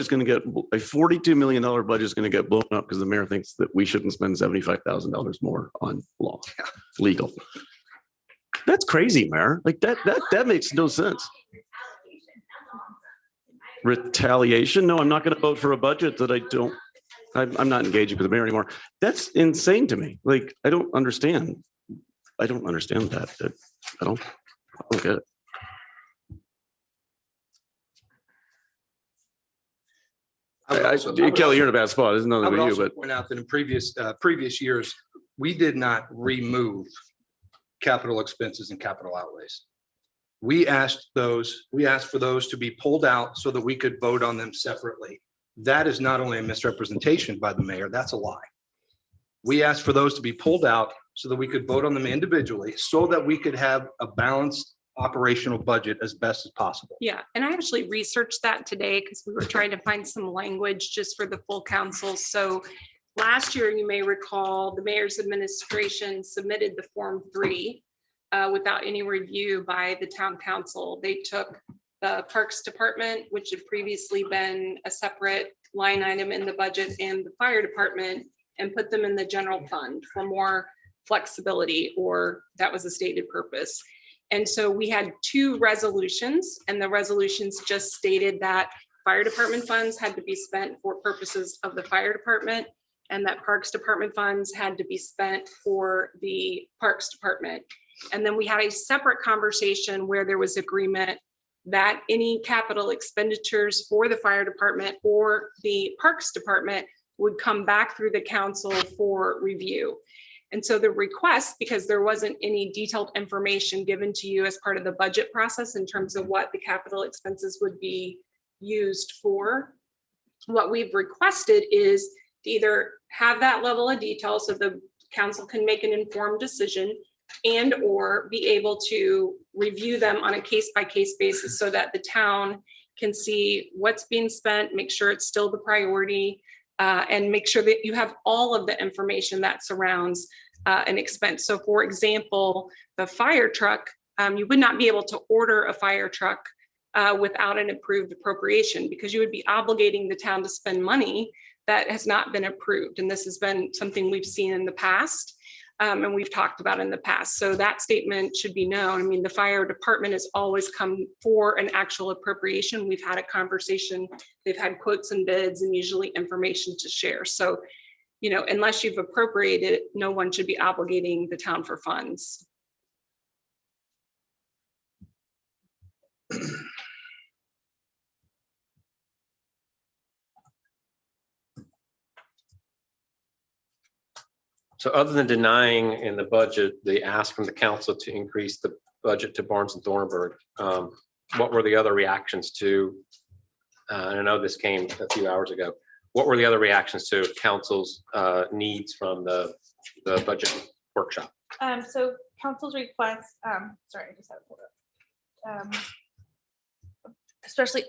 going to get a $42 million budget is going to get blown up because the mayor thinks that we shouldn't spend $75,000 more on law, legal. That's crazy, Mayor. Like that makes no sense. Retaliation? No, I'm not going to vote for a budget that I'm not engaging with the mayor anymore. That's insane to me. Like, I don't understand. I don't understand that. I don't get it. Kelly, you're in a bad spot. It's I nothing would but you, also but point out that in previous years, we did not remove capital expenses and capital outlays. We asked for those to be pulled out so that we could vote on them separately. That is not only a misrepresentation by the mayor, that's a lie. We asked for those to be pulled out so that we could vote on them individually, so that we could have a balanced operational budget as best as possible. Yeah, and I actually researched that today because we were trying to find some language just for the full council. So last year, you may recall, the mayor's administration submitted the Form 3 without any review by the town council. They took the Parks Department, which had previously been a separate line item in the budget, and the fire department, and put them in the general fund for more flexibility, or that was a stated purpose. And so we had 2 resolutions, and the resolutions just stated that fire department funds had to be spent for purposes of the fire department, and that Parks Department funds had to be spent for the Parks Department. And then we had a separate conversation where there was agreement that any capital expenditures for the fire department or the Parks Department would come back through the council for review. And so the request, because there wasn't any detailed information given to you as part of the budget process in terms of what the capital expenses would be used for, what we've requested is to either have that level of detail so the council can make an informed decision, and or be able to review them on a case-by-case basis so that the town can see what's being spent, make sure it's still the priority, and make sure that you have all of the information that surrounds an expense. So for example, the fire truck, you would not be able to order a fire truck without an approved appropriation, because you would be obligating the town to spend money that has not been approved. And this has been something we've seen in the past. And we've talked about in the past. So that statement should be known. I mean, the fire department has always come for an actual appropriation. We've had a conversation, they've had quotes and bids and usually information to share. So, you know, unless you've appropriated it, no one should be obligating the town for funds. So other than denying in the budget, the ask from the council to increase the budget to Barnes and Thornburg, what were the other reactions to, and I know this came a few hours ago, what were the other reactions to council's needs from the budget workshop? So council's request, sorry, I just had to pull it up. Especially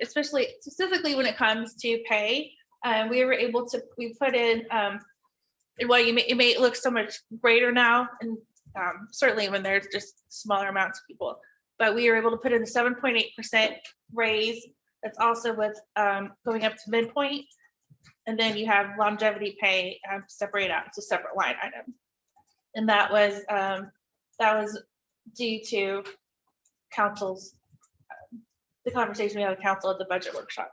specifically when it comes to pay, we were able to, we put in, well, it may look so much greater now, and certainly when there's just smaller amounts of people, but we were able to put in a 7.8% raise. That's also with going up to midpoint. And then you have longevity pay separate out. It's a separate line item. And that was due to council's, the conversation we had with council at the budget workshop.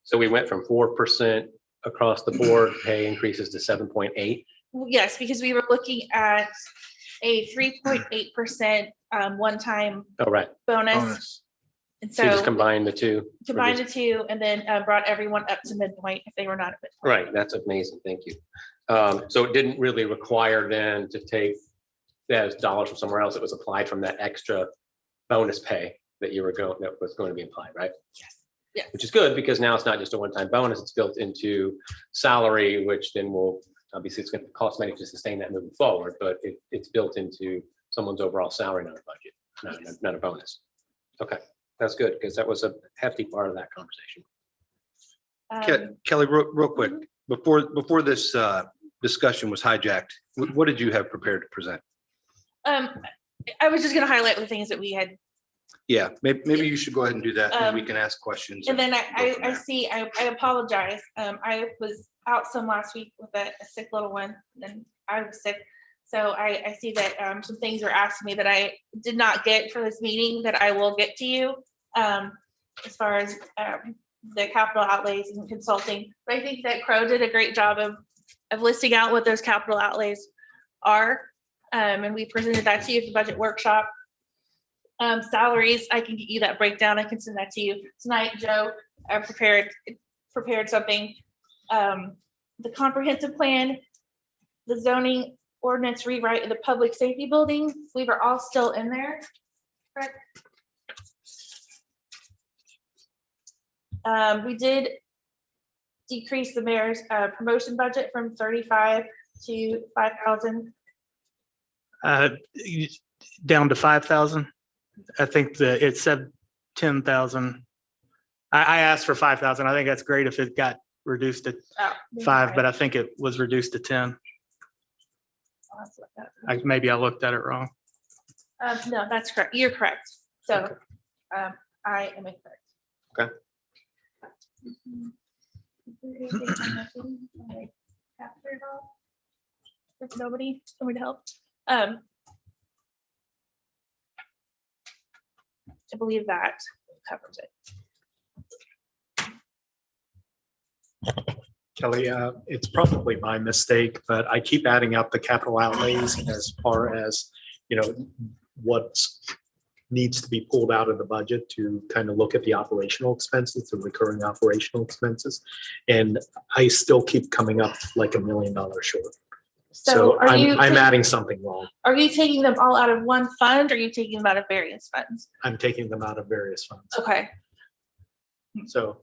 So we went from 4% across the board pay increases to 7.8. Yes, because we were looking at a 3.8% one-time Oh, right. bonus. And So you just so combine the two. combined the two and then brought everyone up to midpoint if they were not at midpoint. Right, that's amazing, thank you. So it didn't really require then to take those dollars from somewhere else, it was applied from that extra bonus pay that was going to be applied, right? Yes. Yeah. Which is good, because now it's not just a one-time bonus, it's built into salary, which then will, obviously it's gonna cost money to sustain that moving forward, but it's built into someone's overall salary, not a budget, not a bonus. Okay, that's good, because that was a hefty part of that conversation. Kelly, real quick, before this discussion was hijacked, what did you have prepared to present? I was just gonna highlight the things that we had. Yeah, maybe you should go ahead and do that, and we can ask questions. And then go from I there. see, I apologize. I was out some last week with a sick little one, and I was sick. So I see that some things were asked me that I did not get for this meeting that I will get to you. As far as the capital outlays and consulting. But I think that Crow did a great job of listing out what those capital outlays are. And we presented that to you at the budget workshop. Salaries, I can get you that breakdown. I can send that to you tonight. Joe, I prepared something. The comprehensive plan, the zoning ordinance rewrite of the public safety building, we were all still in there, correct? We did decrease the mayor's promotion budget from 35 to 5,000. Down to 5,000. I think it said 10,000. I asked for 5,000. I think that's great if it got reduced to 5, but I think it was reduced to 10. Maybe I looked at it wrong. No, that's correct. You're correct. So I am incorrect. Okay. If nobody, somebody to help. I believe that covers it. Kelly, it's probably my mistake, but I keep adding up the capital outlays as far as, what needs to be pulled out of the budget to kind of look at the operational expenses, the recurring operational expenses. And I still keep coming up like $1 million short. So I'm adding something wrong. Are you taking them all out of one fund or are you taking them out of various funds? I'm taking them out of various funds. Okay. So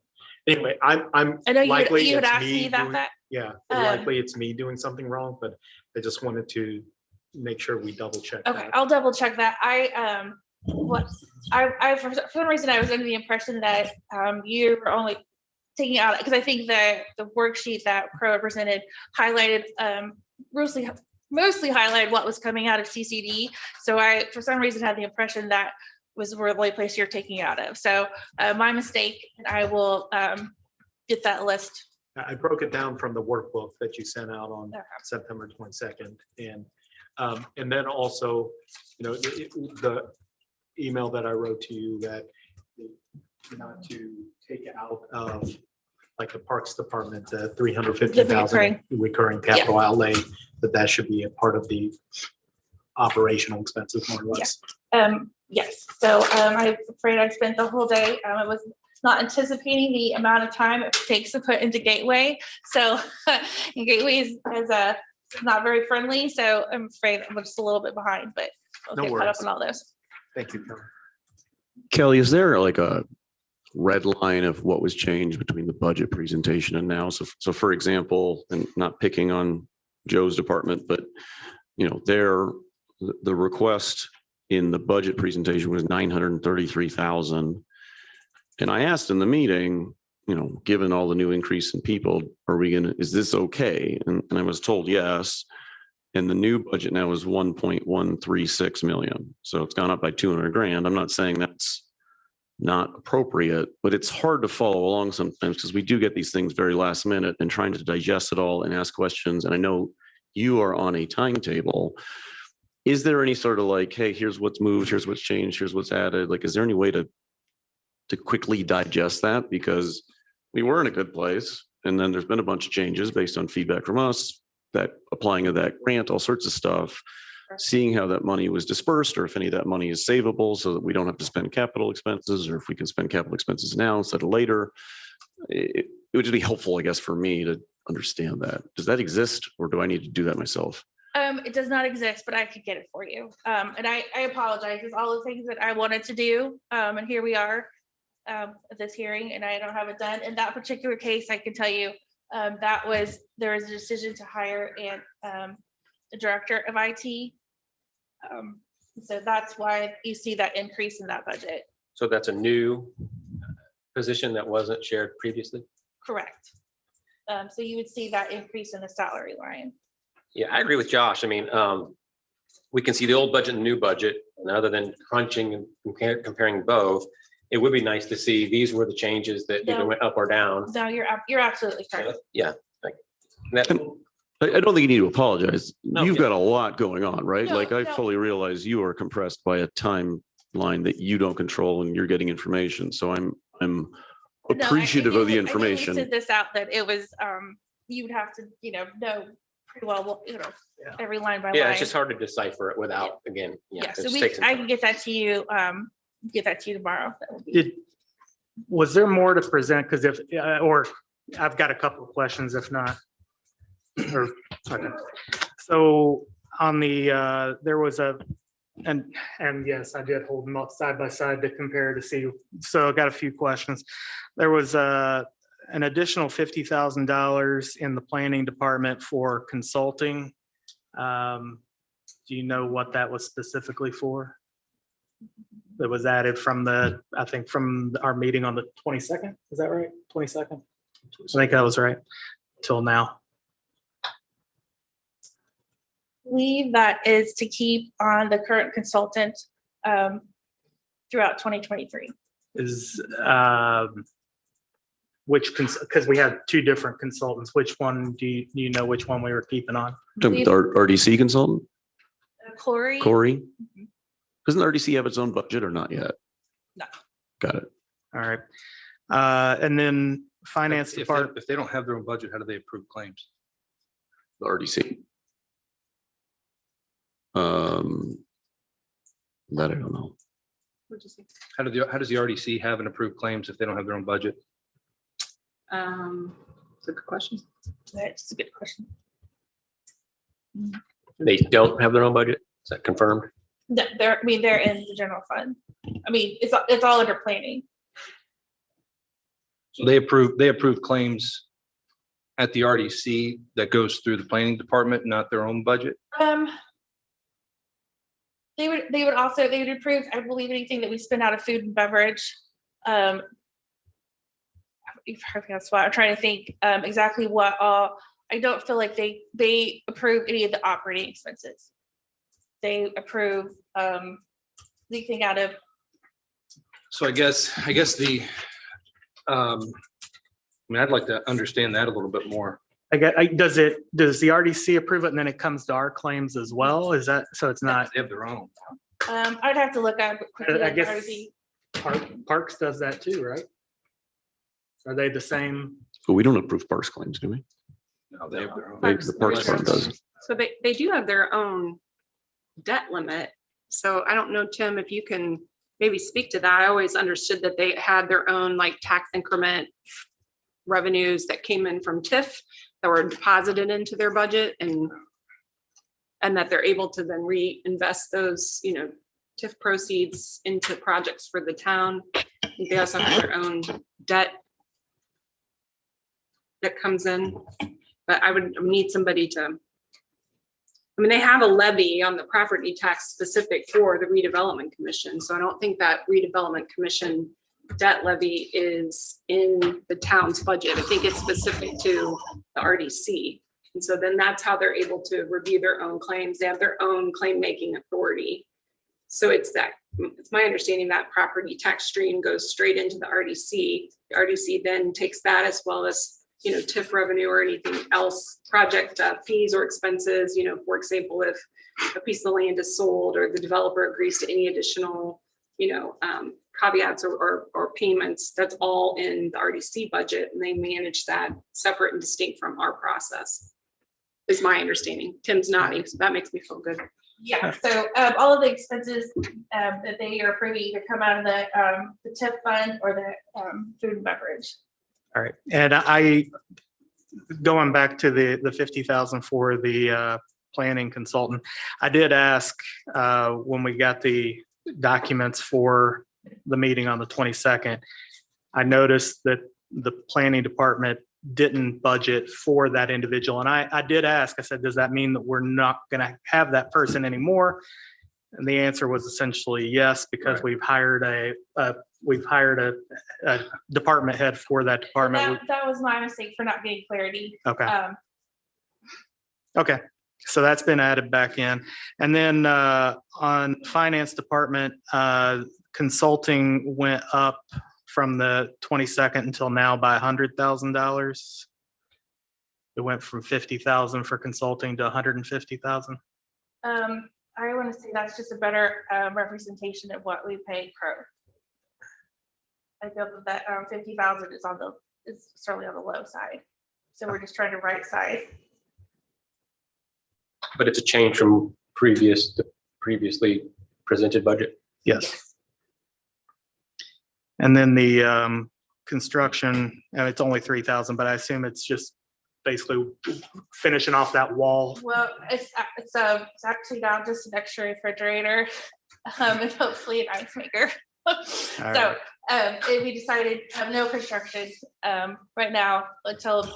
anyway, I'm I know likely you had it's asked me about doing- that. Yeah, likely it's me doing something wrong, but I just wanted to make sure we double check. Okay, that. I'll double check that. For some reason I was under the impression that you were only taking out, because I think that the worksheet that Crow presented highlighted mostly highlighted what was coming out of CCD. So I, for some reason, had the impression that was where the only place you're taking out of. So my mistake, and I will get that list. I broke it down from the workbook that you sent out on September 22nd. And then also, the email that I wrote to you that not to take out of like the Parks Department, the 350,000 recurring capital outlay, that should be a part of the operational expenses more or less. Yes. So I'm afraid I spent the whole day. I was not anticipating the amount of time it takes to put into Gateway. So Gateway is not very friendly, so I'm afraid I'm just a little bit behind, but I'll No get caught up worries. on all those. Thank you. Kelly, is there like a red line of what was changed between the budget presentation and now? So for example, and not picking on Joe's department, but you know, the request in the budget presentation was 933,000. And I asked in the meeting, you know, given all the new increase in people, is this okay? And I was told yes. And the new budget now is 1.136 million. So it's gone up by 200 grand. I'm not saying that's not appropriate, but it's hard to follow along sometimes because we do get these things very last minute and trying to digest it all and ask questions. And I know you are on a timetable. Is there any sort of like, hey, here's what's moved, here's what's changed, here's what's added? Like, is there any way to quickly digest that? Because we were in a good place and then there's been a bunch of changes based on feedback from us, that applying of that grant, all sorts of stuff, seeing how that money was dispersed or if any of that money is savable so that we don't have to spend capital expenses, or if we can spend capital expenses now instead of later. It would just be helpful, I guess, for me to understand that. Does that exist or do I need to do that myself? It does not exist, but I could get it for you. And I apologize. It's all the things that I wanted to do. And here we are at this hearing and I don't have it done. In that particular case, I can tell you there was a decision to hire a director of IT. So that's why you see that increase in that budget. So that's a new position that wasn't shared previously? Correct. So you would see that increase in the salary line. Yeah, I agree with Josh. I mean, we can see the old budget and the new budget, and other than crunching and comparing both, it would be nice to see these were the changes that either went up or down. No, you're absolutely correct. Yeah. That, I don't think you need to apologize. No, You've yeah. got a lot going on, right? No, Like I no. fully realize you are compressed by a timeline that you don't control and you're getting information. So I'm No, appreciative of the I information. listed this out that it was, you would have to, know pretty well, every line by line. yeah, it's just hard to decipher it without, again, Yeah, it so just takes some I time. can get that to you, tomorrow. That would be- Was there more to present? Because or I've got a couple of questions if not. Or, okay. So on the, there was and yes, I did hold them up side by side to compare to see. So I got a few questions. There was an additional $50,000 in the planning department for consulting. Do you know what that was specifically for? That was added from I think from our meeting on the 22nd. Is that right? 22nd? I think that was right. Till now. I believe that is to keep on the current consultant throughout 2023. Is because we had two different consultants. Which one do you know which one we were keeping on? Talking about the RDC consultant, Corey? Corey? Doesn't the RDC have its own budget or not yet? No. Got it. All right. And then finance department. If they don't have their own budget, how do they approve claims? The RDC. That I don't know. How does the RDC have and approve claims if they don't have their own budget? It's a good question. That's a good question. They don't have their own budget? Is that confirmed? No, they're in the general fund. I mean, it's all under planning. So they approve claims at the RDC that goes through the planning department, not their own budget? They would approve, I believe, anything that we spend out of food and beverage. That's why I'm trying to think exactly what all. I don't feel like they approve any of the operating expenses. They approve anything out of. So I guess the, I mean, I'd like to understand that a little bit more. Does the RDC approve it and then it comes to our claims as well? Is that, so it's not, They have their own. I'd have to look at it quickly. I on guess RZ. Parks does that too, right? Are they the same? But we don't approve parks claims, do we? No, they have their own. The parks department does. So they do have their own debt limit. So I don't know, Tim, if you can maybe speak to that. I always understood that they had their own like tax increment revenues that came in from TIF that were deposited into their budget. And and that they're able to then reinvest those, TIF proceeds into projects for the town. I think they also have their own debt that comes in, but I would need somebody to, they have a levy on the property tax specific for the redevelopment commission. So I don't think that redevelopment commission debt levy is in the town's budget. I think it's specific to the RDC. And so then that's how they're able to review their own claims. They have their own claim making authority. So it's my understanding that property tax stream goes straight into the RDC. The RDC then takes that as well as, TIF revenue or anything else, project fees or expenses, for example, if a piece of land is sold or the developer agrees to any additional, caveats or payments, that's all in the RDC budget, and they manage that separate and distinct from our process, is my understanding. Tim's nodding, so that makes me feel good. Yeah, so all of the expenses that they are approving either come out of the TIF fund or the food and beverage. All right, and going back to the 50,000 for the planning consultant, I did ask when we got the documents for the meeting on the 22nd, I noticed that the planning department didn't budget for that individual. And I did ask, I said, does that mean that we're not going to have that person anymore? And the answer was essentially yes, because we've hired a department head for that department. That was my mistake for not getting clarity. Okay. Okay. So that's been added back in. And then on finance department, consulting went up from the 22nd until now by $100,000. It went from 50,000 for consulting to 150,000. I want to say that's just a better representation of what we pay Crow. I feel that 50,000 is certainly on the low side. So we're just trying to right side. But it's a change from previously presented budget. Yes. And then the construction, it's only 3,000, but I assume it's just basically finishing off that wall. Well, it's actually now just an extra refrigerator and hopefully an ice maker. So we decided no construction right now until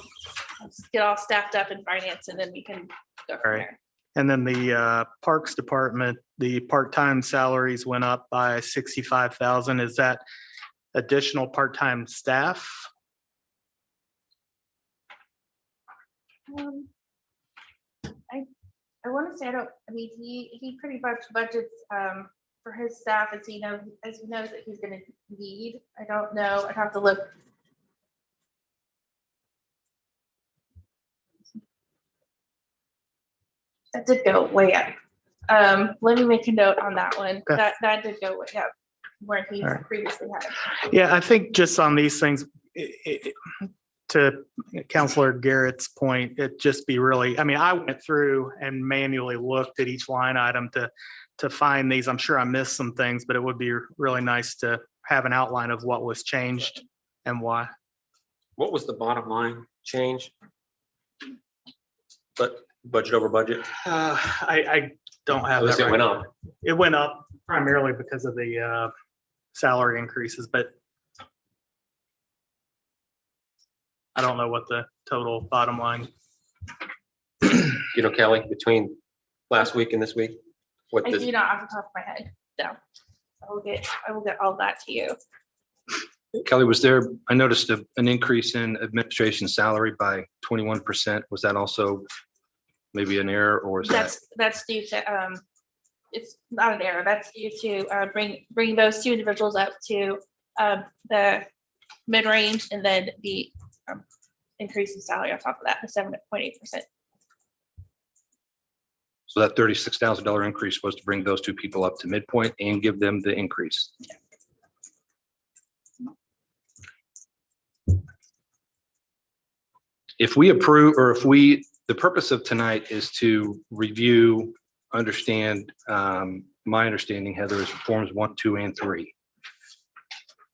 get all staffed up in finance, and then we can go from there. And then the Parks Department, the part-time salaries went up by 65,000. Is that additional part-time staff? I want to say he pretty much budgets for his staff as he knows that he's going to need. I don't know. I'd have to look. That did go way up. Let me make a note on that one. Okay. That did go way up where he previously had. Yeah, I think just on these things, to Counselor Garrett's point, it'd just be really, I went through and manually looked at each line item to find these. I'm sure I missed some things, but it would be really nice to have an outline of what was changed and why. What was the bottom line change? But budget over budget? I don't have Unless that it went right. up. It went up primarily because of the salary increases, but I don't know what the total bottom line. Kelly, between last week and this week? I do not off the top of my head. No. I will get all that to you. Kelly, I noticed an increase in administration salary by 21%. Was that also maybe an error, or is that's due to, it's not an error. That's due to bring those two individuals up to the mid-range, and then the increase in salary on top of that, the 7.8%. So that $36,000 increase was to bring those two people up to midpoint and give them the increase? Yeah. If we approve, or the purpose of tonight is to review, understand, my understanding, Heather, is forms 1, 2, and 3.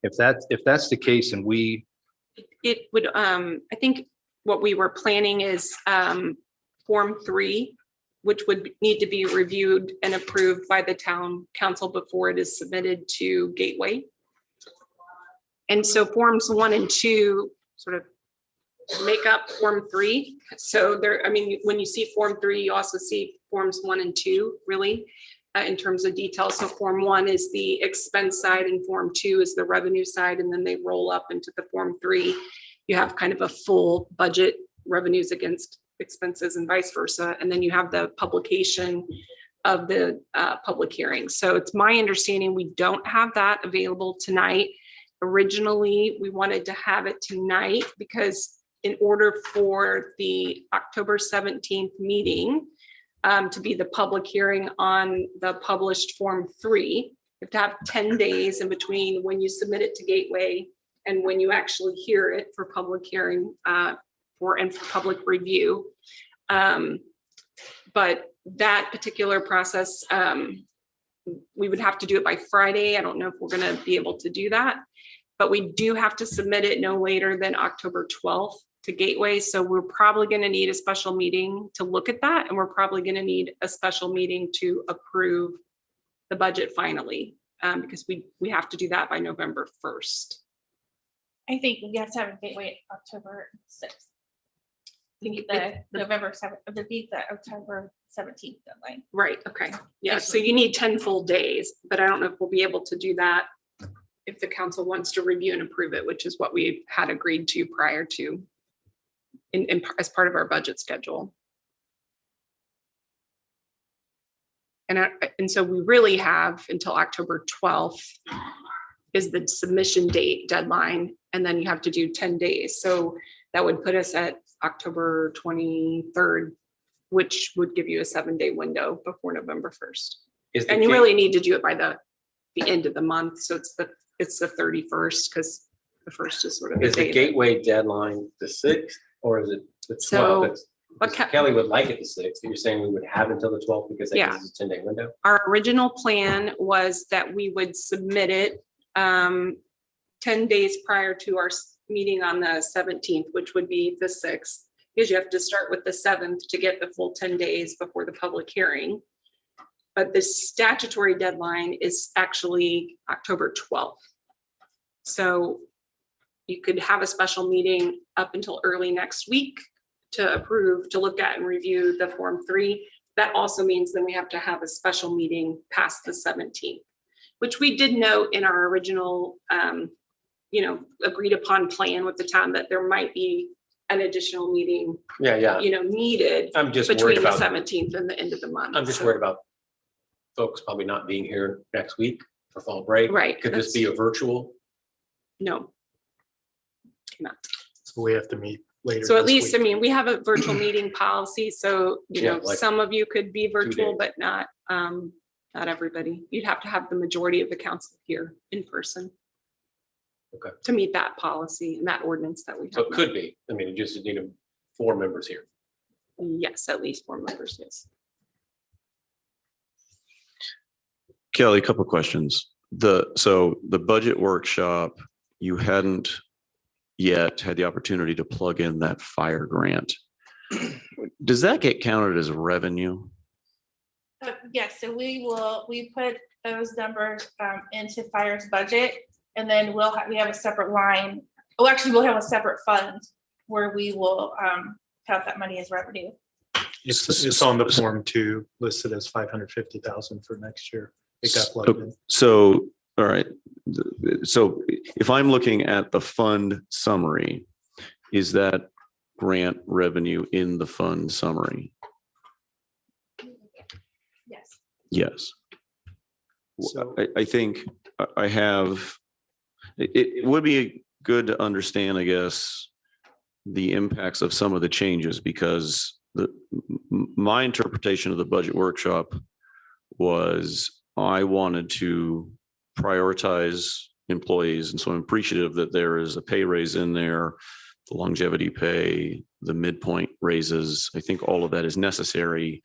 If that's the case, and It would, I think what we were planning is Form 3 which would need to be reviewed and approved by the town council before it is submitted to Gateway. And so forms 1 and 2 sort of make up form 3. So there, I mean, when you see form 3, you also see forms 1 and 2, really, in terms of detail. So form 1 is the expense side and form 2 is the revenue side. And then they roll up into the form 3. You have kind of a full budget, revenues against expenses and vice versa. And then you have the publication of the public hearing. So it's my understanding we don't have that available tonight. Originally, we wanted to have it tonight because in order for the October 17th meeting to be the public hearing on the published Form 3, you have to have 10 days in between when you submit it to Gateway and when you actually hear it for public hearing and for public review. But that particular process, we would have to do it by Friday. I don't know if we're going to be able to do that, but we do have to submit it no later than October 12th to Gateway. So we're probably going to need a special meeting to look at that. And we're probably going to need a special meeting to approve the budget finally, because we have to do that by November 1st. I think we have to have a Gateway October 6th. We need the November 7th, the October 17th deadline. Right, okay. Yeah, so you need 10 full days, but I don't know if we'll be able to do that if the council wants to review and approve it, which is what we had agreed to prior to as part of our budget schedule. And so we really have until October 12th is the submission date deadline, and then you have to do 10 days. So that would put us at October 23rd, which would give you a 7-day window before November 1st. And you really need to do it by the end of the month. So it's the 31st, because the first is sort of. Is the Gateway deadline the 6th or is it the 12th? Kelly would like it the 6th. You're saying we would have until the 12th because that gives us a 10-day window? Our original plan was that we would submit it 10 days prior to our meeting on the 17th, which would be the 6th, because you have to start with the 7th to get the full 10 days before the public hearing. But the statutory deadline is actually October 12th. So you could have a special meeting up until early next week to approve, to look at and review the Form 3. That also means then we have to have a special meeting past the 17th, which we did note in our original agreed upon plan with the town that there might be an additional meeting, needed I'm just between worried the about 17th and the end of the month. I'm just worried about folks probably not being here next week for fall break. Right. Could this be a virtual? No. Cannot. So we have to meet later. So at this least, week. I mean, we have a virtual meeting policy, so, Like some of you could be virtual, days. but not everybody. You'd have to have the majority of the council here in person. Okay. To meet that policy and that ordinance that we have. So it could be. I mean, it just need 4 members here. Yes, at least 4 members, yes. Kelly, a couple of questions. So the budget workshop, you hadn't yet had the opportunity to plug in that fire grant. Does that get counted as revenue? Yes, so we put those numbers into fire's budget, and then we have a separate line. Oh, actually, we'll have a separate fund where we will count that money as revenue. It's on the Form 2 listed as 550,000 for next year. It got plugged in. So, all right. So if I'm looking at the fund summary, is that grant revenue in the fund summary? Yes. Yes. So- I think I have, it would be good to understand, I guess, the impacts of some of the changes, because my interpretation of the budget workshop was I wanted to prioritize employees. And so I'm appreciative that there is a pay raise in there, the longevity pay, the midpoint raises. I think all of that is necessary.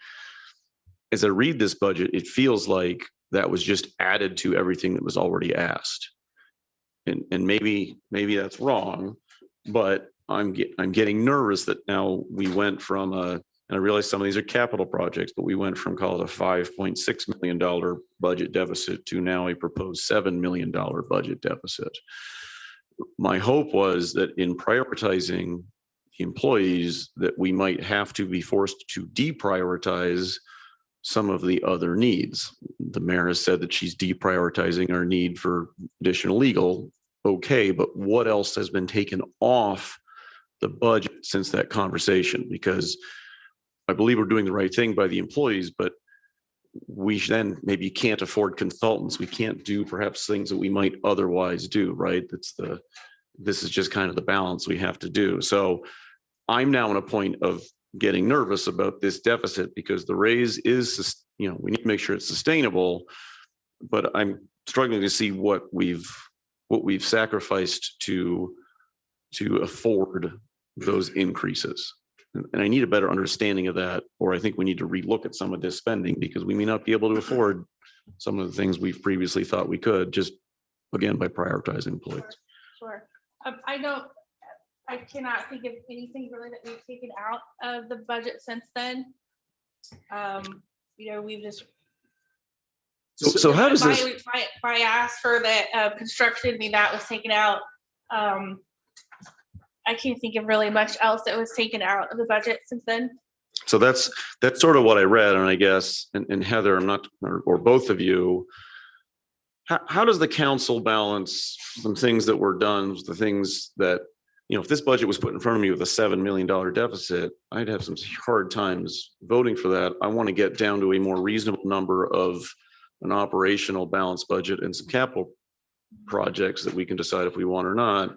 As I read this budget, it feels like that was just added to everything that was already asked. And maybe that's wrong, but I'm getting nervous that now we went from a And I realize some of these are capital projects, but we went from call it a $5.6 million budget deficit to now a proposed $7 million budget deficit. My hope was that in prioritizing employees, that we might have to be forced to deprioritize some of the other needs. The mayor has said that she's deprioritizing our need for additional legal. Okay, but what else has been taken off the budget since that conversation? Because I believe we're doing the right thing by the employees, but we then maybe can't afford consultants. We can't do perhaps things that we might otherwise do, right? This is just kind of the balance we have to do. So I'm now in a point of getting nervous about this deficit because the raise is, we need to make sure it's sustainable, but I'm struggling to see what we've sacrificed to afford those increases. And I need a better understanding of that, or I think we need to relook at some of this spending because we may not be able to afford some of the things we've previously thought we could, just again, by prioritizing employees. Sure. I cannot think of anything really that we've taken out of the budget since then. We've just. So how does this? If I asked for the construction, that was taken out. I can't think of really much else that was taken out of the budget since then. So that's sort of what I read, and I guess, and Heather, I'm not, or both of you, how does the council balance some things that were done, the things that, if this budget was put in front of me with a $7 million deficit, I'd have some hard times voting for that. I want to get down to a more reasonable number of an operational balanced budget and some capital projects that we can decide if we want or not.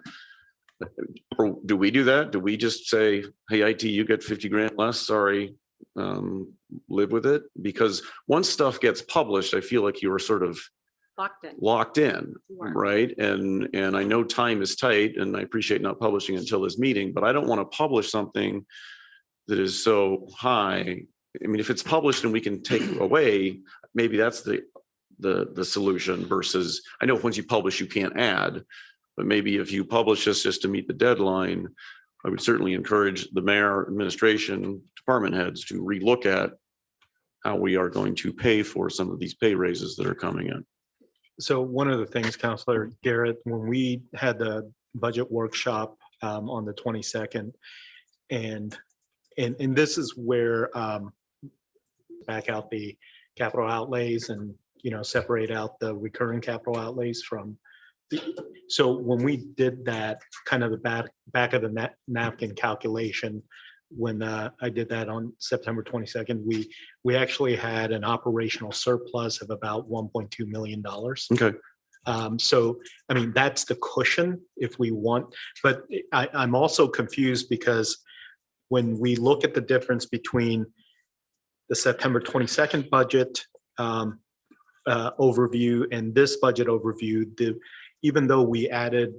Or do we do that? Do we just say, hey, IT, you get 50 grand less, sorry, live with it? Because once stuff gets published, I feel like you are sort of locked in, right? And I know time is tight and I appreciate not publishing until this meeting, but I don't want to publish something that is so high. I mean, if it's published and we can take away, maybe that's the solution versus, I know once you publish, you can't add. But maybe if you publish this just to meet the deadline, I would certainly encourage the mayor, administration, department heads to relook at how we are going to pay for some of these pay raises that are coming in. So one of the things, Councilor Garrett, when we had the budget workshop on the 22nd, and this is where back out the capital outlays and separate out the recurring capital outlays from. So when we did that, kind of the back of the napkin calculation, when I did that on September 22nd, we actually had an operational surplus of about $1.2 million. Okay. So, I mean, that's the cushion if we want, but I'm also confused because when we look at the difference between the September 22nd budget overview and this budget overview, even though we added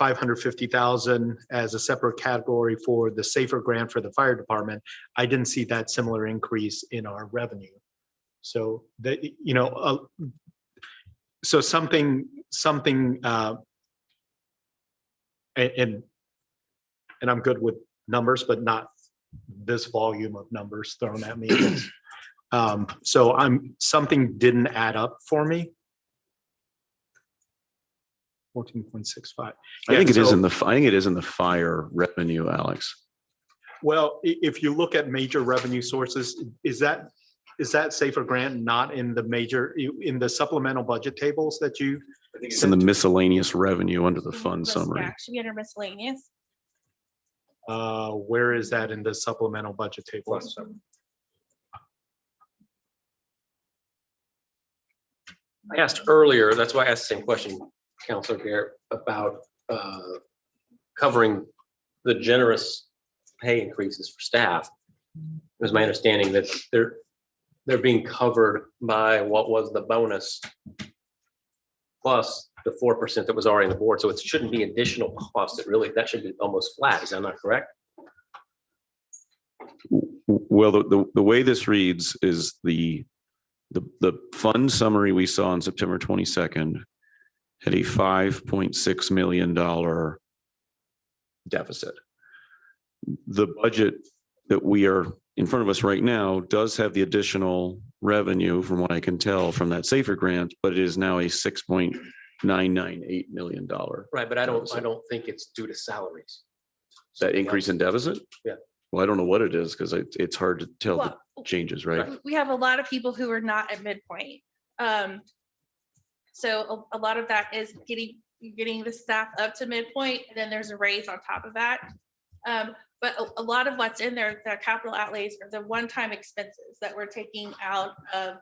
$550,000 as a separate category for the SAFER grant for the fire department, I didn't see that similar increase in our revenue. So that, so something, and I'm good with numbers, but not this volume of numbers thrown at me. So something didn't add up for me. 14.65. I think it is in the fire revenue, Alex. Well, if you look at major revenue sources, is that SAFER grant not in the supplemental budget tables that you? I think it's in the miscellaneous revenue under the fund summary. Yeah, it should be under miscellaneous. Where is that in the supplemental budget table? I asked earlier, that's why I asked the same question, Councilor Garrett, about covering the generous pay increases for staff. It was my understanding that they're being covered by what was the bonus plus the 4% that was already on the board. So it shouldn't be additional costs. That should be almost flat. Is that not correct? Well, the way this reads is the fund summary we saw on September 22nd had a $5.6 million deficit. The budget that we are in front of us right now does have the additional revenue, from what I can tell, from that safer grant, but it is now a $6.998 million. Right, but I don't think it's due to salaries. That increase in deficit? Yeah. Well, I don't know what it is because it's hard to tell the Well, changes, right? we have a lot of people who are not at midpoint. So a lot of that is getting the staff up to midpoint, and then there's a raise on top of that. But a lot of what's in there, the capital outlays, are the one-time expenses that we're taking out of,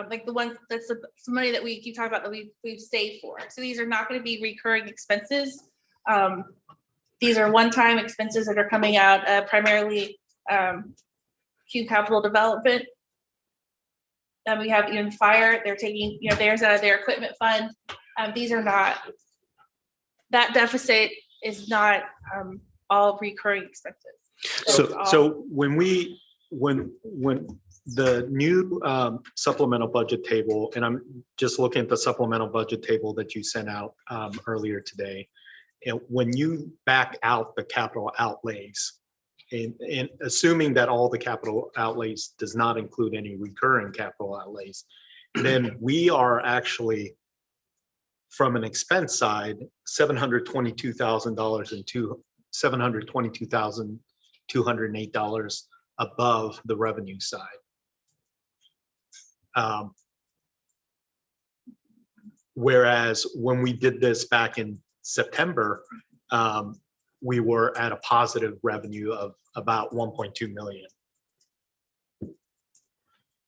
like the ones that's the money that we keep talking about that we've saved for. So these are not going to be recurring expenses. These are one-time expenses that are coming out primarily Q capital development. And we have even fire, they're taking, theirs out of their equipment fund. These are not, that deficit is not all recurring expenses. So when the new supplemental budget table, and I'm just looking at the supplemental budget table that you sent out earlier today, and when you back out the capital outlays, and assuming that all the capital outlays does not include any recurring capital outlays, then we are actually, from an expense side, $722,208 above the revenue side. Whereas when we did this back in September, we were at a positive revenue of about 1.2 million.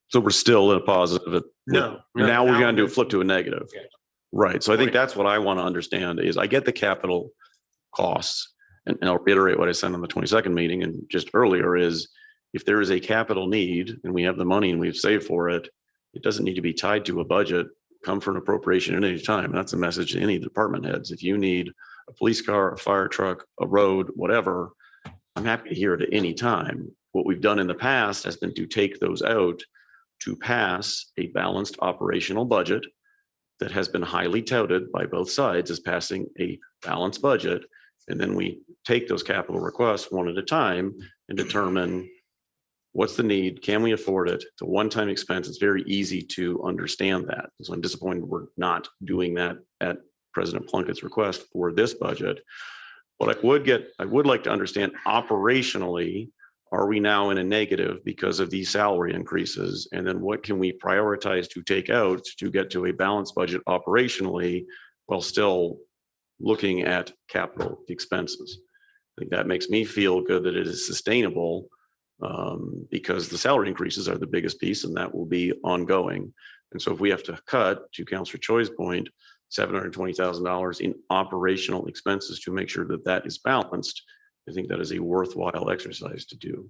So we're still in a positive. No. Now we're going to do a flip to a negative. Okay. Right. So I think that's what I want to understand is I get the capital costs, and I'll reiterate what I said on the 22nd meeting and just earlier is if there is a capital need and we have the money and we've saved for it, it doesn't need to be tied to a budget, come for an appropriation at any time. And that's a message to any department heads. If you need a police car, a fire truck, a road, whatever, I'm happy to hear it at any time. What we've done in the past has been to take those out to pass a balanced operational budget that has been highly touted by both sides as passing a balanced budget. And then we take those capital requests one at a time and determine what's the need, can we afford it? It's a one-time expense. It's very easy to understand that. So I'm disappointed we're not doing that at President Plunkett's request for this budget. But I would like to understand operationally, are we now in a negative because of these salary increases? And then what can we prioritize to take out to get to a balanced budget operationally while still looking at capital expenses? I think that makes me feel good that it is sustainable because the salary increases are the biggest piece and that will be ongoing. And so if we have to cut, to Councilor Choi's point, $720,000 in operational expenses to make sure that that is balanced, I think that is a worthwhile exercise to do.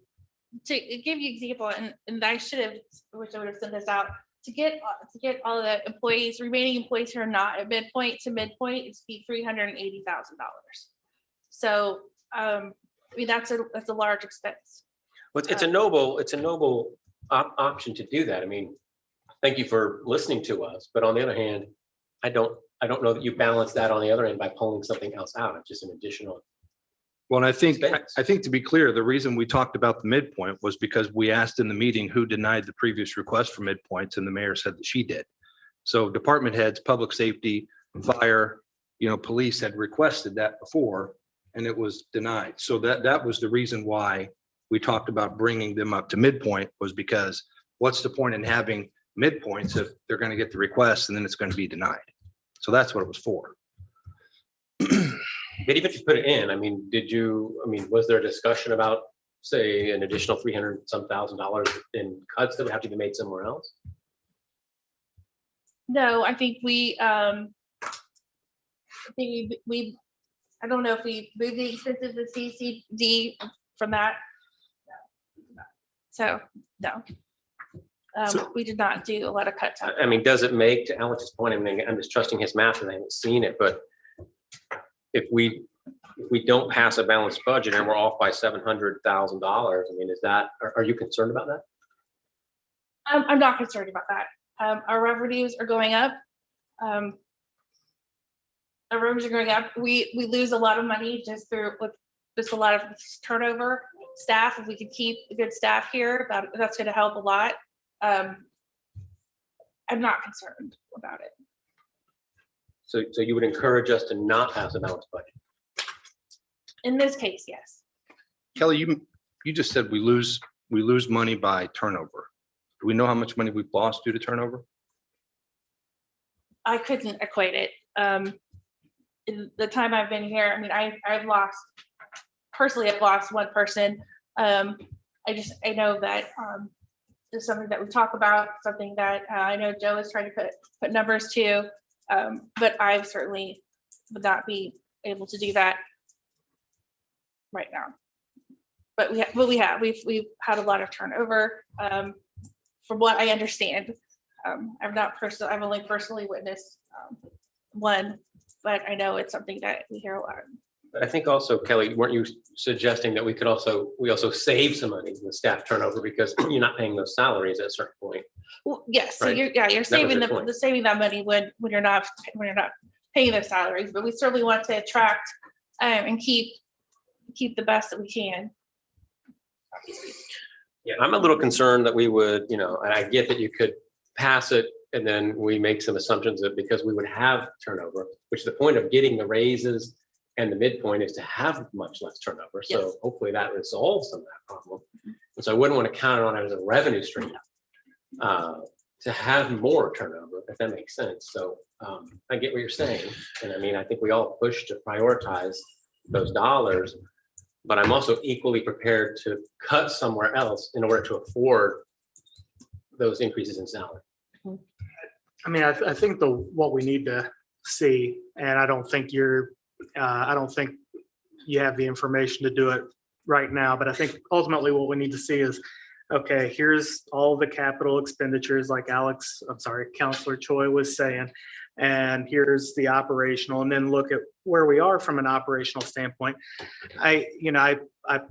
To give you an example, and I should have, wish I would have sent this out, to get all the employees, remaining employees who are not at midpoint to midpoint, it's be $380,000. So, I mean, that's a large expense. But it's a noble option to do that. I mean, thank you for listening to us, but on the other hand, I don't know that you balance that on the other end by pulling something else out. It's just an additional. Well, and I think expense. to be clear, the reason we talked about the midpoint was because we asked in the meeting who denied the previous request for midpoints, and the mayor said that she did. So department heads, public safety, fire, police had requested that before, and it was denied. So that was the reason why we talked about bringing them up to midpoint, was because what's the point in having midpoints if they're going to get the request and then it's going to be denied? So that's what it was for. But even if you put it in, was there a discussion about, say, an additional $300,000 in cuts that would have to be made somewhere else? No, I think I don't know if we moved the expenses to CCD from that. So, no. We did not do a lot of cuts. I mean, does it make, to Alex's point, I'm just trusting his math and I haven't seen it, but if we don't pass a balanced budget and we're off by $700,000, I mean, are you concerned about that? I'm not concerned about that. Our revenues are going up. We lose a lot of money just with a lot of turnover. staff, if we could keep good staff here, that's gonna help a lot. I'm not concerned about it. So you would encourage us to not pass a balanced budget? In this case, yes. Kelly, you just said we lose money by turnover. Do we know how much money we've lost due to turnover? I couldn't equate it. In the time I've been here, I mean, I've lost one person. I know that is something that we talk about, something that I know Joe is trying to put numbers to, but I certainly would not be able to do that right now. But we've had a lot of turnover. From what I understand, I've only personally witnessed one, but I know it's something that we hear a lot. I think also, Kelly, weren't you suggesting that we also save some money with staff turnover because you're not paying those salaries at a certain point? Well, yes, so Right. you're saving your point. saving that money when you're not paying those salaries, but we certainly want to attract and keep the best that we can. Yeah, I'm a little concerned that we would, and I get that you could pass it and then we make some assumptions that because we would have turnover, which the point of getting the raises and the midpoint is to have much less turnover. So Yes. hopefully that resolves some of that problem. And so I wouldn't want to count on it as a revenue stream to have more turnover, if that makes sense. So I get what you're saying. And I mean, I think we all push to prioritize those dollars, but I'm also equally prepared to cut somewhere else in order to afford those increases in salary. I mean, I think what we need to see, and I don't think you have the information to do it right now, but I think ultimately what we need to see is, okay, here's all the capital expenditures like Counselor Choi was saying, and here's the operational, and then look at where we are from an operational standpoint. I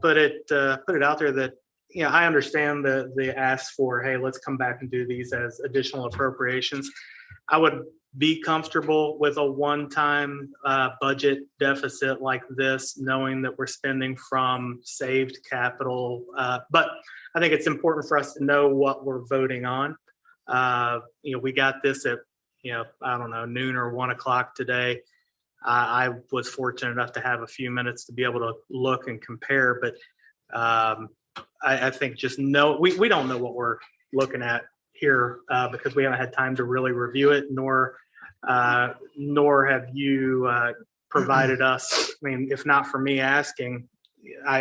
put it out there that, I understand the ask for, hey, let's come back and do these as additional appropriations. I would be comfortable with a one-time budget deficit like this, knowing that we're spending from saved capital. But I think it's important for us to know what we're voting on. We got this at, I don't know, noon or 1 o'clock today. I was fortunate enough to have a few minutes to be able to look and compare, but I think just we don't know what we're looking at here because we haven't had time to really review it, nor have you provided us. I mean, if not for me asking,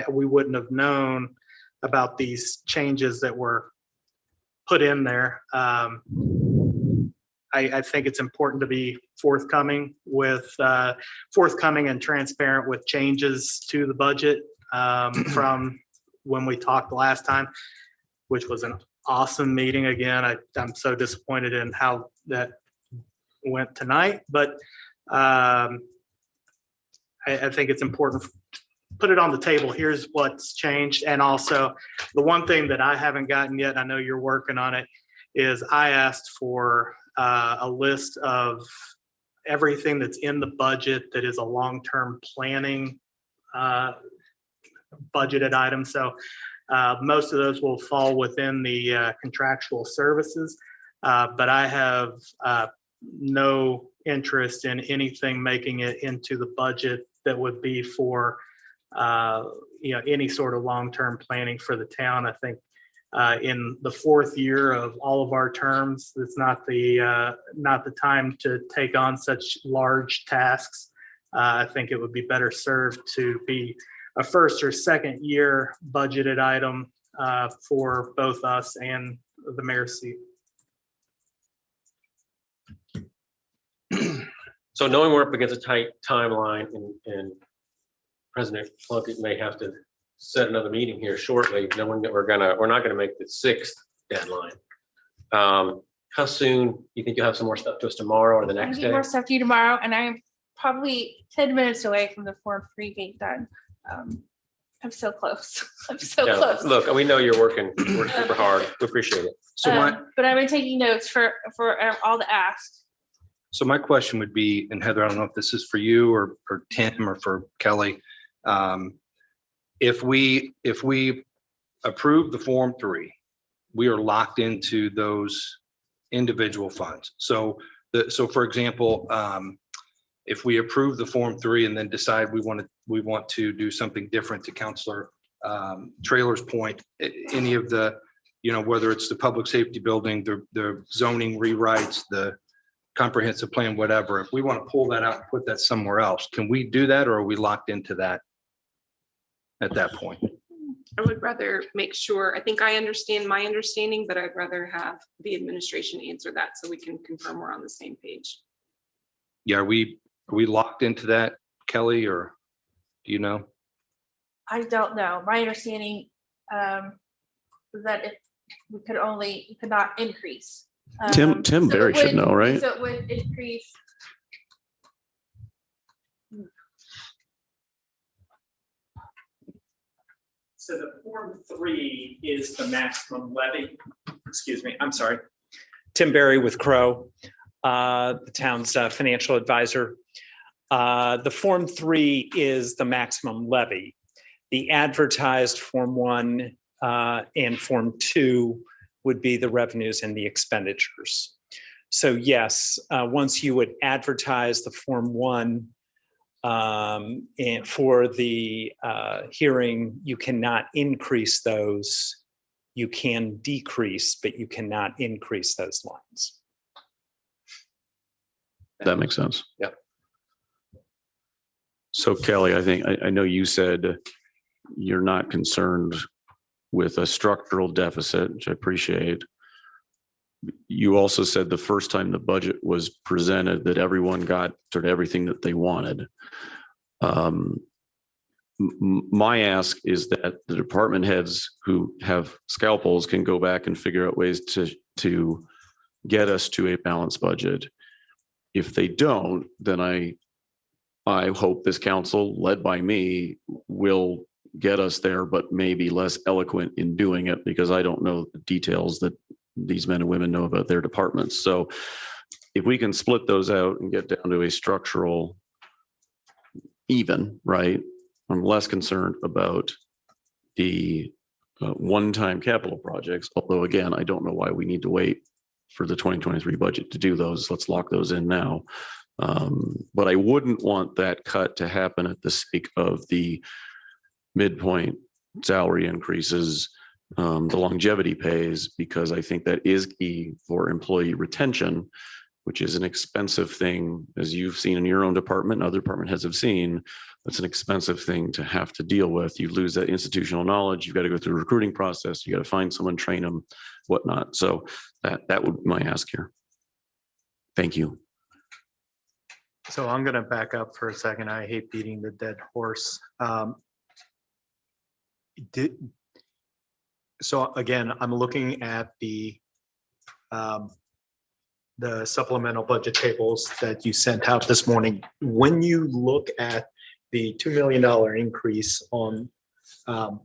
we wouldn't have known about these changes that were put in there. I think it's important to be forthcoming and transparent with changes to the budget from when we talked last time, which was an awesome meeting. Again, I'm so disappointed in how that went tonight, but I think it's important to put it on the table. Here's what's changed. And also the one thing that I haven't gotten yet, I know you're working on it, is I asked for a list of everything that's in the budget that is a long-term planning budgeted item. So most of those will fall within the contractual services, but I have no interest in anything making it into the budget that would be for any sort of long-term planning for the town. I think in the fourth year of all of our terms, it's not the time to take on such large tasks. I think it would be better served to be a first or second year budgeted item for both us and the mayor's seat. So knowing we're up against a tight timeline and President Plunkett may have to set another meeting here shortly, knowing that we're not gonna make the 6th deadline. How soon you think you'll have some more stuff to us tomorrow or the next I'll day? get more stuff to you tomorrow, and I'm probably 10 minutes away from the Form 3 being done. I'm so close. I'm so Yeah, close. look, we know you're working super hard. We appreciate it. So But I've been taking notes for all the asks. So my question would be, and Heather, I don't know if this is for you or Tim or for Kelly. if we approve the Form 3, we are locked into those individual funds. So for example, if we approve the Form 3 and then decide we want to do something different, to Counselor Trailer's point, any of the, whether it's the public safety building, the zoning rewrites, the comprehensive plan, whatever, if we want to pull that out and put that somewhere else, can we do that, or are we locked into that at that point? I would rather make sure, I think I understand my understanding, but I'd rather have the administration answer that so we can confirm we're on the same page. Yeah, are we locked into that, Kelly, or do you know? I don't know. My understanding was that we could not increase. Tim So it Barry should would- know, right? So it would increase. So the Form 3 is the maximum levy. Excuse me, I'm sorry. Tim Barry with Crow, the town's financial advisor. The Form 3 is the maximum levy. The advertised Form 1 and Form 2 would be the revenues and the expenditures. So yes, once you would advertise the Form 1 and for the hearing, you cannot increase those. You can decrease, but you cannot increase those lines. That makes sense. Yep. So Kelly, I know you said you're not concerned with a structural deficit, which I appreciate. You also said the first time the budget was presented that everyone got sort of everything that they wanted. My ask is that the department heads who have scalpels can go back and figure out ways to get us to a balanced budget. If they don't, then I hope this council, led by me, will get us there, but maybe less eloquent in doing it, because I don't know the details that these men and women know about their departments. So if we can split those out and get down to a structural even, right? I'm less concerned about the one-time capital projects, although again, I don't know why we need to wait for the 2023 budget to do those. Let's lock those in now. But I wouldn't want that cut to happen at the sake of the midpoint salary increases, the longevity pays, because I think that is key for employee retention, which is an expensive thing, as you've seen in your own department, other department heads have seen. That's an expensive thing to have to deal with. You lose that institutional knowledge. You've got to go through a recruiting process. You got to find someone, train them, whatnot. So that would be my ask here. Thank you. So I'm going to back up for a second. I hate beating the dead horse. So again, I'm looking at the supplemental budget tables that you sent out this morning. When you look at the $2 million increase on the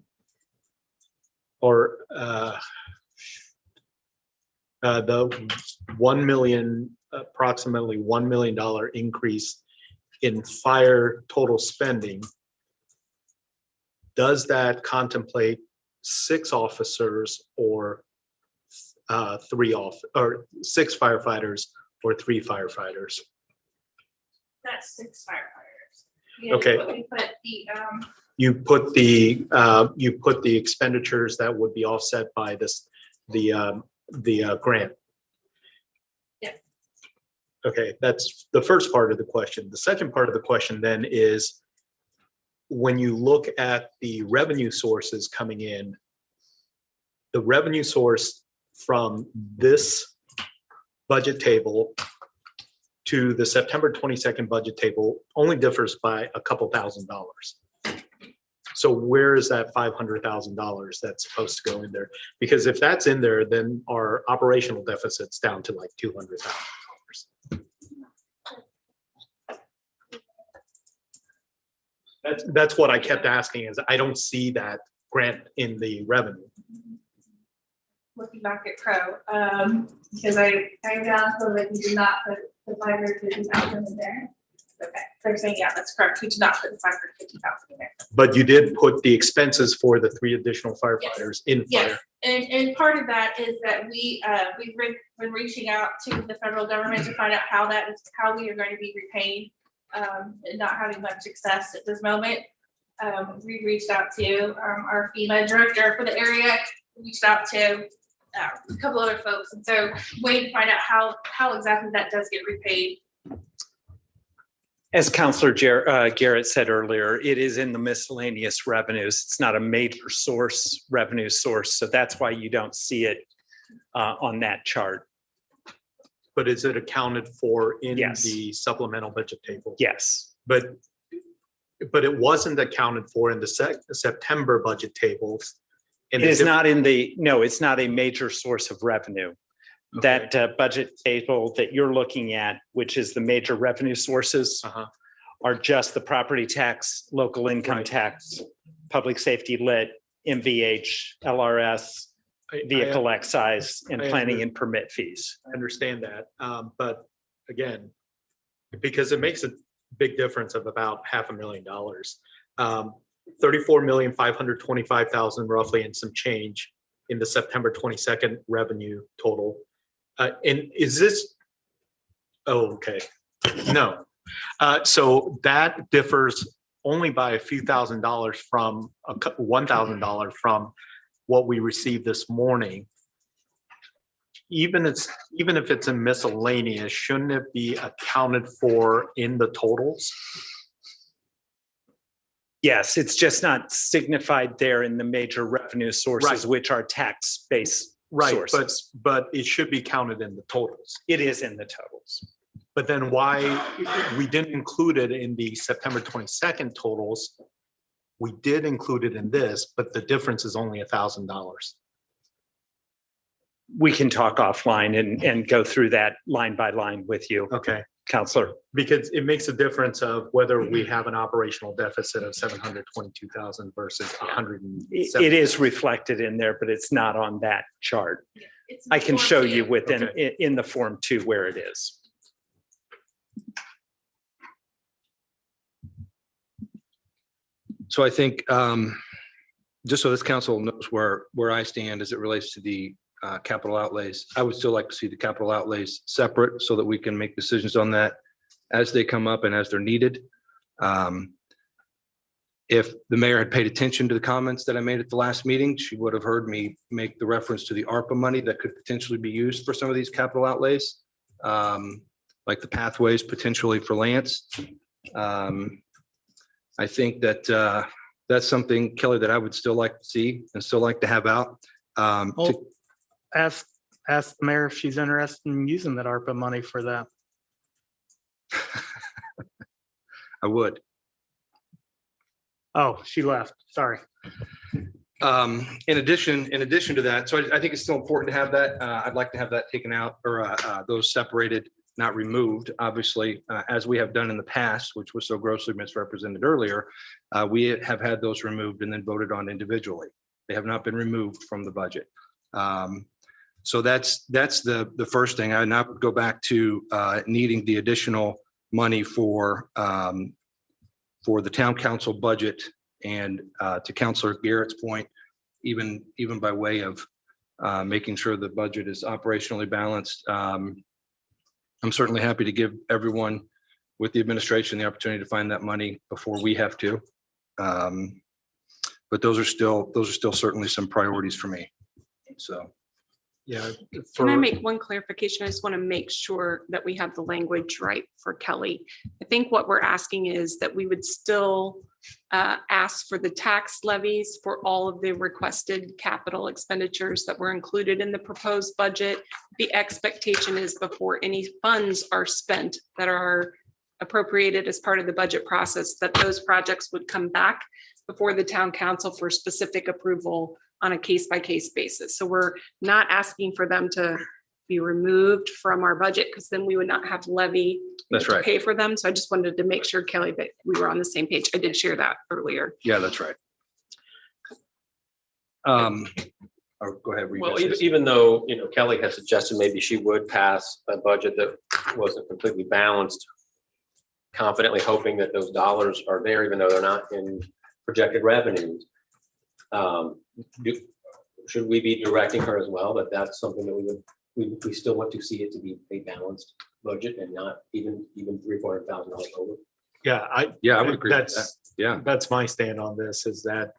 approximately $1 million increase in fire total spending, does that contemplate 6 officers or 6 firefighters or 3 firefighters? That's 6 firefighters. Okay. We put the, You put the expenditures that would be offset by the grant. Yes. Okay, that's the first part of the question. The second part of the question then is, when you look at the revenue sources coming in, the revenue source from this budget table to the September 22nd budget table only differs by a couple $1,000s. So where is that $500,000 that's supposed to go in there? Because if that's in there, then our operational deficit's down to like $200,000. That's what I kept asking, is I don't see that grant in the revenue. looking back at Crow, because I found so that you did not put the 550,000 in there. Okay, they're saying, yeah, that's correct. We did not put the 550,000 in there. But you did put the expenses for the 3 additional firefighters in Yes, fire. and part of that is that we've been reaching out to the federal government to find out how we are going to be repaid, and not having much success at this moment. We reached out to our FEMA director for the area, reached out to a couple other folks, and so waiting to find out how exactly that does get repaid. As Counselor Garrett said earlier, it is in the miscellaneous revenues. It's not a major revenue source. So that's why you don't see it on that chart. But is it accounted for in Yes. the supplemental budget table? Yes. But it wasn't accounted for in the September budget tables. It is not in the, no, it's not a major source of revenue. That budget table that you're looking at, which is the major revenue sources, are just the property tax, local income tax, public safety lit, MVH, LRS, vehicle excise, and planning and permit fees. I understand that, but again, because it makes a big difference of about $500,000. 34,525,000 roughly and some change in the September 22nd revenue total. And is this, oh, okay, no. So that differs only by a few $1,000s from $1,000 from what we received this morning. Even if it's in miscellaneous, shouldn't it be accounted for in the totals? Yes, it's just not signified there in the major revenue sources, which are tax-based sources. But it should be counted in the totals. It is in the totals. But then why we didn't include it in the September 22nd totals? We did include it in this, but the difference is only $1,000. We can talk offline and go through that line by line with you. Okay. Counselor. Because it makes a difference of whether we have an operational deficit of 722,000 versus 100. It is reflected in there, but it's not on that chart. I can show you within, in the Form 2 where it is. So I think, just so this council knows where I stand as it relates to the capital outlays, I would still like to see the capital outlays separate so that we can make decisions on that as they come up and as they're needed. If the mayor had paid attention to the comments that I made at the last meeting, she would have heard me make the reference to the ARPA money that could potentially be used for some of these capital outlays, like the pathways potentially for Lance. I think that that's something, Kelly, that I would still like to see and still like to have out. Ask the mayor if she's interested in using that ARPA money for that. I would. Oh, she left. Sorry. In addition to that, so I think it's still important to have that. I'd like to have that taken out or those separated, not removed, obviously, as we have done in the past, which was so grossly misrepresented earlier. We have had those removed and then voted on individually. They have not been removed from the budget. So that's the first thing. I now go back to needing the additional money for the town council budget, and to Councilor Garrett's point, even by way of making sure the budget is operationally balanced. I'm certainly happy to give everyone with the administration the opportunity to find that money before we have to. But those are still certainly some priorities for me. So. Yeah. Can I make one clarification? I just want to make sure that we have the language right for Kelly. I think what we're asking is that we would still ask for the tax levies for all of the requested capital expenditures that were included in the proposed budget. The expectation is before any funds are spent that are appropriated as part of the budget process, that those projects would come back before the town council for specific approval on a case-by-case basis. So we're not asking for them to be removed from our budget, because then we would not have levy to pay for them. So I just wanted to make sure, Kelly, that we were on the same page. I did share that earlier. Yeah, that's right. Go ahead. Well, even though, Kelly has suggested maybe she would pass a budget that wasn't completely balanced, confidently hoping that those dollars are there, even though they're not in projected revenues. Should we be directing her as well, that that's something that we still want to see it to be a balanced budget and not even $300,000-$400,000 over? Yeah, I would agree with that. Yeah. That's my stand on this, is that,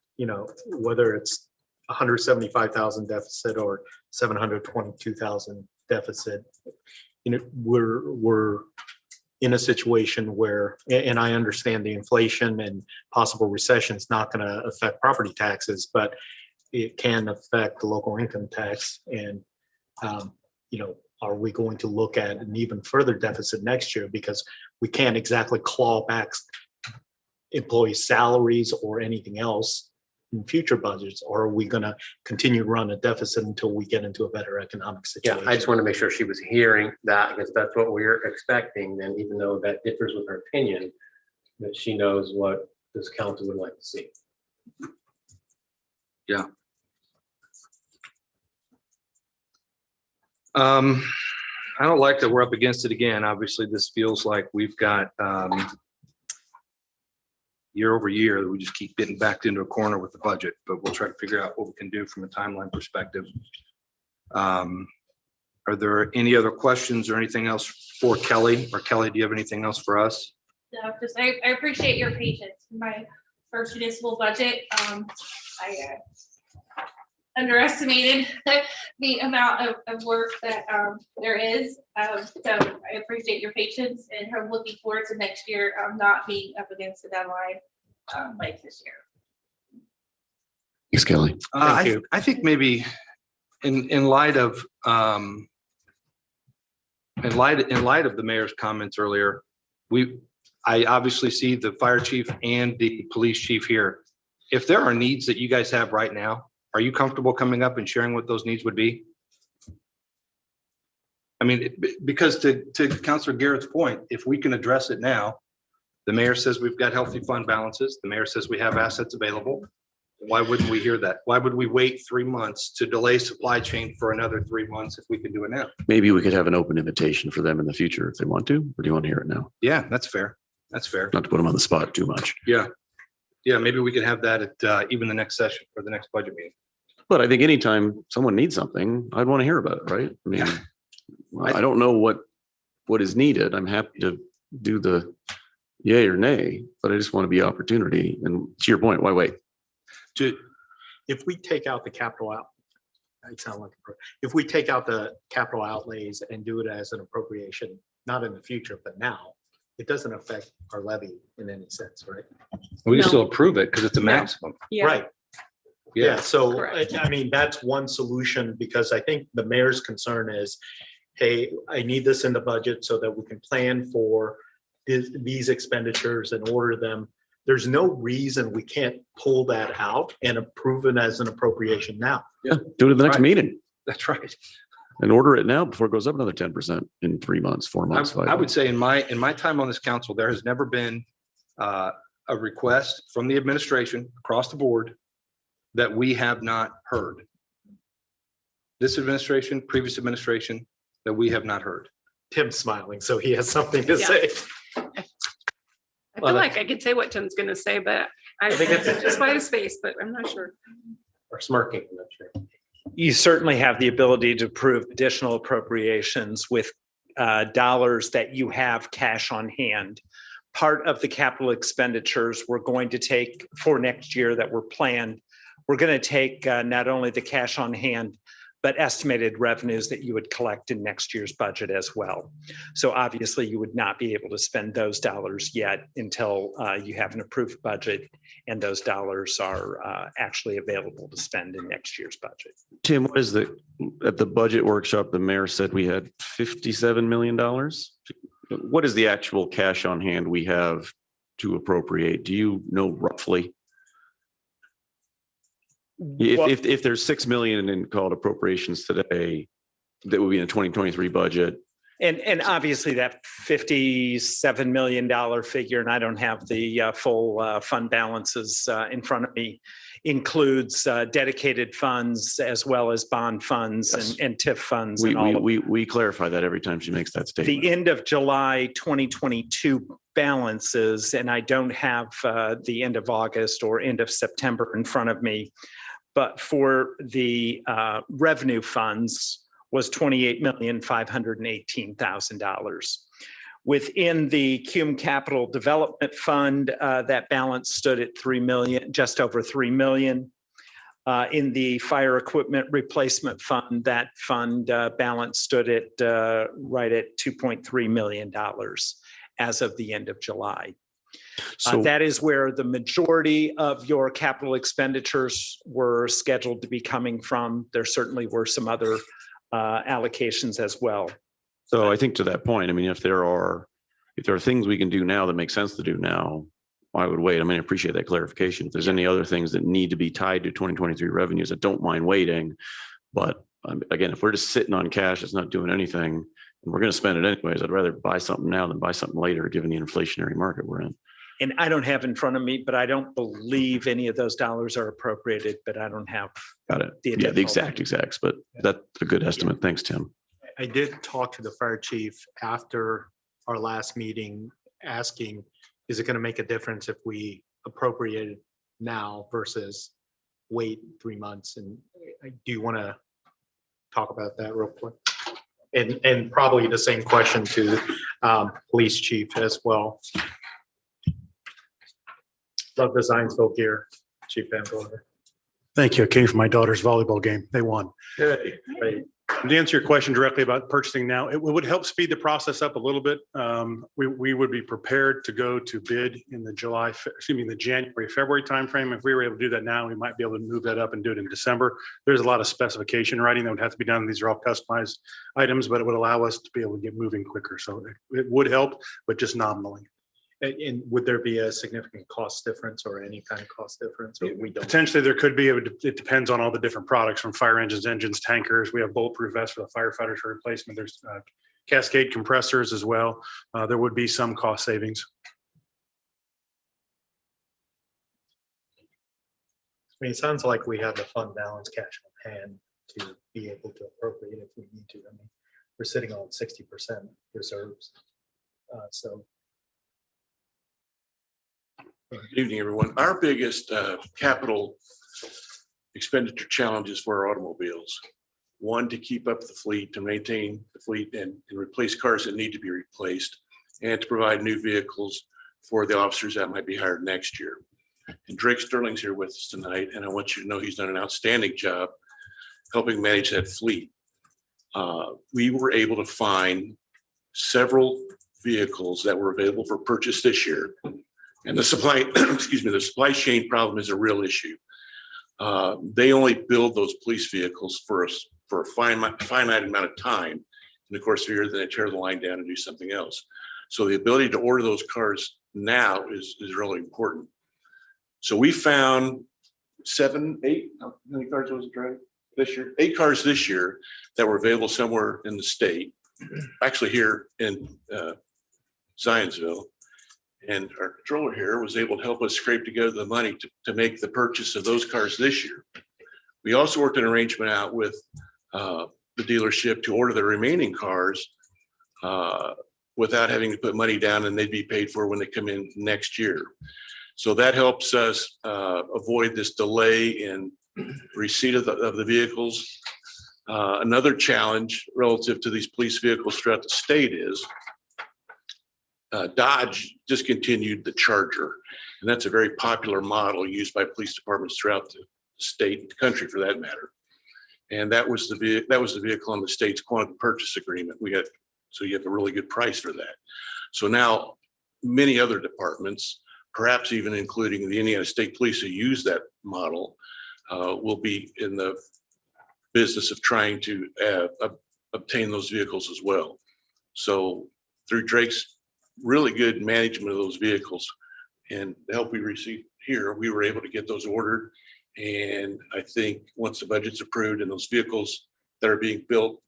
whether it's 175,000 deficit or 722,000 deficit, we're in a situation where, and I understand the inflation and possible recession is not going to affect property taxes, but it can affect the local income tax. And, are we going to look at an even further deficit next year? Because we can't exactly claw back employee salaries or anything else in future budgets. Or are we going to continue to run a deficit until we get into a better economic Yeah, situation? I just want to make sure she was hearing that, because that's what we're expecting. And even though that differs with her opinion, that she knows what this council would like to see. Yeah. I don't like that we're up against it again. Obviously, this feels like we've got year over year, we just keep getting backed into a corner with the budget, but we'll try to figure out what we can do from a timeline perspective. Are there any other questions or anything else for Kelly? Or Kelly, do you have anything else for us? No, just I appreciate your patience. My first municipal budget, I underestimated the amount of work that there is. So I appreciate your patience, and I'm looking forward to next year not being up against the deadline like this year. Thanks, Kelly. I think maybe in light of the mayor's comments earlier, I obviously see the fire chief and the police chief here. If there are needs that you guys have right now, are you comfortable coming up and sharing what those needs would be? I mean, because to Councilor Garrett's point, if we can address it now, the mayor says we've got healthy fund balances. The mayor says we have assets available. Why wouldn't we hear that? Why would we wait 3 months to delay supply chain for another 3 months if we can do it now? Maybe we could have an open invitation for them in the future if they want to, or do you want to hear it now? Yeah, that's fair. That's fair. Not to put them on the spot too much. Yeah. Yeah, maybe we could have that at even the next session or the next budget meeting. But I think anytime someone needs something, I'd want to hear about it, right? I mean, I don't know what is needed. I'm happy to do the yay or nay, but I just want to be opportunity. And to your point, why wait? If we take out the capital out, if we take out the capital outlays and do it as an appropriation, not in the future, but now, it doesn't affect our levy in any sense, right? We can still approve it because it's a maximum. Yeah. Right. Yeah, so Correct. I mean, that's one solution, because I think the mayor's concern is, hey, I need this in the budget so that we can plan for these expenditures and order them. There's no reason we can't pull that out and approve it as an appropriation now. Yeah, do it at the next Right. meeting That's right. and order it now before it goes up another 10% in 3 months, 4 months. 5 I would months. say in my time on this council, there has never been a request from the administration across the board that we have not heard. This administration, previous administration, that we have not heard. Tim's smiling, so he has something to Yeah. say. I feel like I could say what Tim's gonna say, but I think it's just by his face, but I'm not sure. Or smirking, I'm not sure. You certainly have the ability to approve additional appropriations with dollars that you have cash on hand. Part of the capital expenditures we're going to take for next year that were planned, we're going to take not only the cash on hand, but estimated revenues that you would collect in next year's budget as well. So obviously you would not be able to spend those dollars yet until you have an approved budget and those dollars are actually available to spend in next year's budget. Tim, what is at the budget workshop, the mayor said we had $57 million. What is the actual cash on hand we have to appropriate? Do you know roughly? If there's 6 million in called appropriations today, that would be in the 2023 budget. And obviously that $57 million figure, and I don't have the full fund balances in front of me, includes dedicated funds as well as bond funds Yes. and TIF funds We, and all of we clarify that every time she makes that statement. the end of July 2022 balances, and I don't have the end of August or end of September in front of me, but for the revenue funds was $28,518,000. Within the Cume Capital Development Fund, that balance stood at 3 million, just over 3 million. In the Fire Equipment Replacement Fund, that fund balance stood at right at $2.3 million as of the end of July. So That is where the majority of your capital expenditures were scheduled to be coming from. There certainly were some other allocations as well. So I think to that point, I mean, if there are things we can do now that make sense to do now, I would wait. I mean, I appreciate that clarification. If there's any other things that need to be tied to 2023 revenues, I don't mind waiting. But again, if we're just sitting on cash, it's not doing anything, and we're going to spend it anyways, I'd rather buy something now than buy something later, given the inflationary market we're in. And I don't have in front of me, but I don't believe any of those dollars are appropriated, but I don't have. Got it. The Yeah, the exacts, but that's a good estimate. Thanks, Tim. I did talk to the fire chief after our last meeting, asking, is it going to make a difference if we appropriate it now versus wait 3 months? And do you want to talk about that real quick? And probably the same question to police chief as well. Love the Zionsville gear, Chief Van Gorder. Thank you. I came from my daughter's volleyball game. They won. Good. Great. To answer your question directly about purchasing now, it would help speed the process up a little bit. We would be prepared to go to bid in the the January, February timeframe. If we were able to do that now, we might be able to move that up and do it in December. There's a lot of specification writing that would have to be done. These are all customized items, but it would allow us to be able to get moving quicker. So it would help, but just nominally. And would there be a significant cost difference or any kind of cost difference? Or we don't? Potentially there could be. It depends on all the different products, from fire engines, tankers. We have bulletproof vests for the firefighters for replacement. There's cascade compressors as well. There would be some cost savings. I mean, it sounds like we have the fund balance cash on hand to be able to appropriate if we need to. I mean, we're sitting on 60% reserves. So. Good evening, everyone. Our biggest capital expenditure challenges for our automobiles. One, to keep up the fleet, to maintain the fleet and replace cars that need to be replaced, and to provide new vehicles for the officers that might be hired next year. And Drake Sterling's here with us tonight, and I want you to know he's done an outstanding job helping manage that fleet. We were able to find several vehicles that were available for purchase this year. And the supply, the supply chain problem is a real issue. They only build those police vehicles for a finite amount of time. And of course, then they tear the line down and do something else. So the ability to order those cars now is really important. So we found 7, 8, how many cars was it, Drake, this year? 8 cars this year that were available somewhere in the state, actually here in Zionsville. And our controller here was able to help us scrape together the money to make the purchase of those cars this year. We also worked an arrangement out with the dealership to order the remaining cars without having to put money down, and they'd be paid for when they come in next year. So that helps us avoid this delay in receipt of the vehicles. Another challenge relative to these police vehicles throughout the state is Dodge discontinued the Charger, and that's a very popular model used by police departments throughout the state and the country, for that matter. And that was the vehicle on the state's quantum purchase agreement. So you have a really good price for that. So now many other departments, perhaps even including the Indiana State Police who use that model, will be in the business of trying to obtain those vehicles as well. So through Drake's really good management of those vehicles and the help we received here, we were able to get those ordered. And I think once the budget's approved and those vehicles that are being built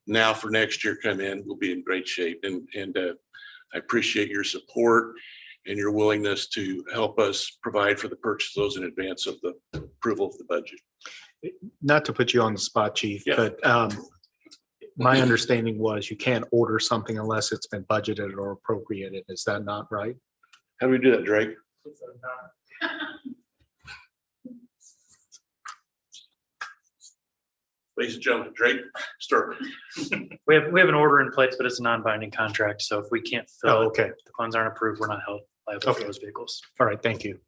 now for next year come in, we'll be in great shape. And I appreciate your support. and your willingness to help us provide for the purchase of those in advance of the approval of the budget. Not to put you on the spot, Chief, Yeah. but my understanding was you can't order something unless it's been budgeted or appropriated. Is that not right? How do we do that, Drake? Ladies and gentlemen, Drake, start. We have an order in place, but it's a non-binding contract. So if we can't Oh, fill it, okay. the funds aren't approved, we're not held liable for Okay. those vehicles. All right, thank you.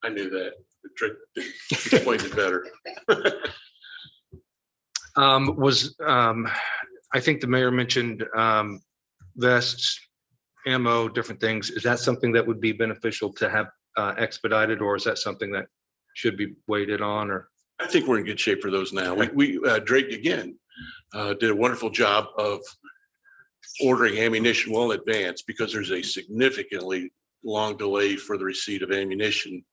I knew that. Drake explained it better. I think the mayor mentioned vests, ammo, different things. Is that something that would be beneficial to have expedited, or is that something that should be waited on, or? I think we're in good shape for those now. Drake again did a wonderful job of ordering ammunition well in advance because there's a significantly long delay for the receipt of ammunition.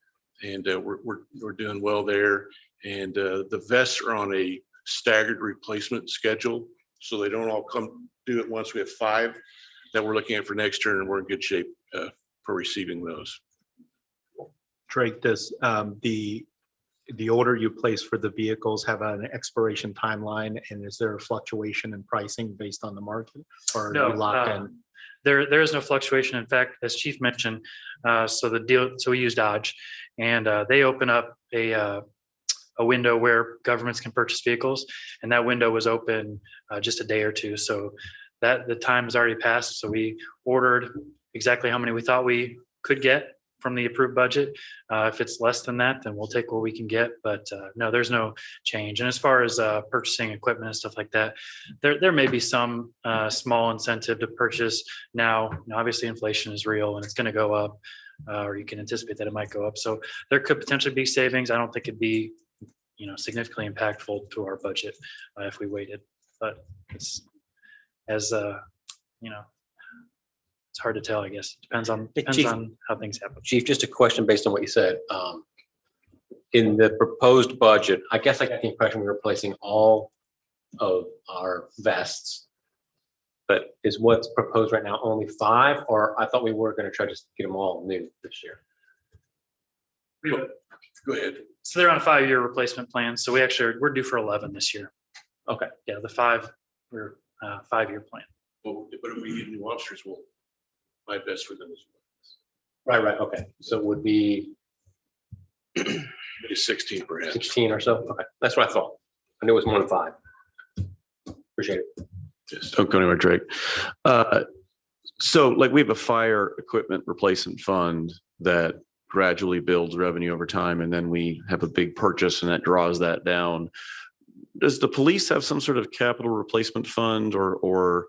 And we're doing well there. And the vests are on a staggered replacement schedule, so they don't all come due at once. We have 5 that we're looking at for next year, and we're in good shape for receiving those. Drake, does the order you place for the vehicles have an expiration timeline, and is there a fluctuation in pricing based on the market, or are you locked in? There is no fluctuation. In fact, as Chief mentioned, so we use Dodge, and they open up a window where governments can purchase vehicles, and that window was open just a day or two. So that the time has already passed. So we ordered exactly how many we thought we could get from the approved budget. If it's less than that, then we'll take what we can get. But no, there's no change. And as far as purchasing equipment and stuff like that, there may be some small incentive to purchase now. Obviously, inflation is real and it's going to go up, or you can anticipate that it might go up. So there could potentially be savings. I don't think it'd be, significantly impactful to our budget if we waited. But it's as it's hard to tell, I guess. Depends on how things happen. Chief, just a question based on what you said. In the proposed budget, I guess I got the impression we were replacing all of our vests. But is what's proposed right now only 5, or I thought we were going to try to get them all new this year? Go ahead. So they're on a 5-year replacement plan. So we're due for 11 this year. Okay. Yeah, the 5 we're 5-year plan. But if we get new officers, we'll buy vests for them as well. Right. Okay. So it would be Maybe 16 perhaps. 16 or so. Okay. That's what I thought. I knew it was more than 5. Appreciate it. Yes. Don't go anywhere, Drake. So like we have a fire equipment replacement fund that gradually builds revenue over time, and then we have a big purchase and that draws that down. Does the police have some sort of capital replacement fund, or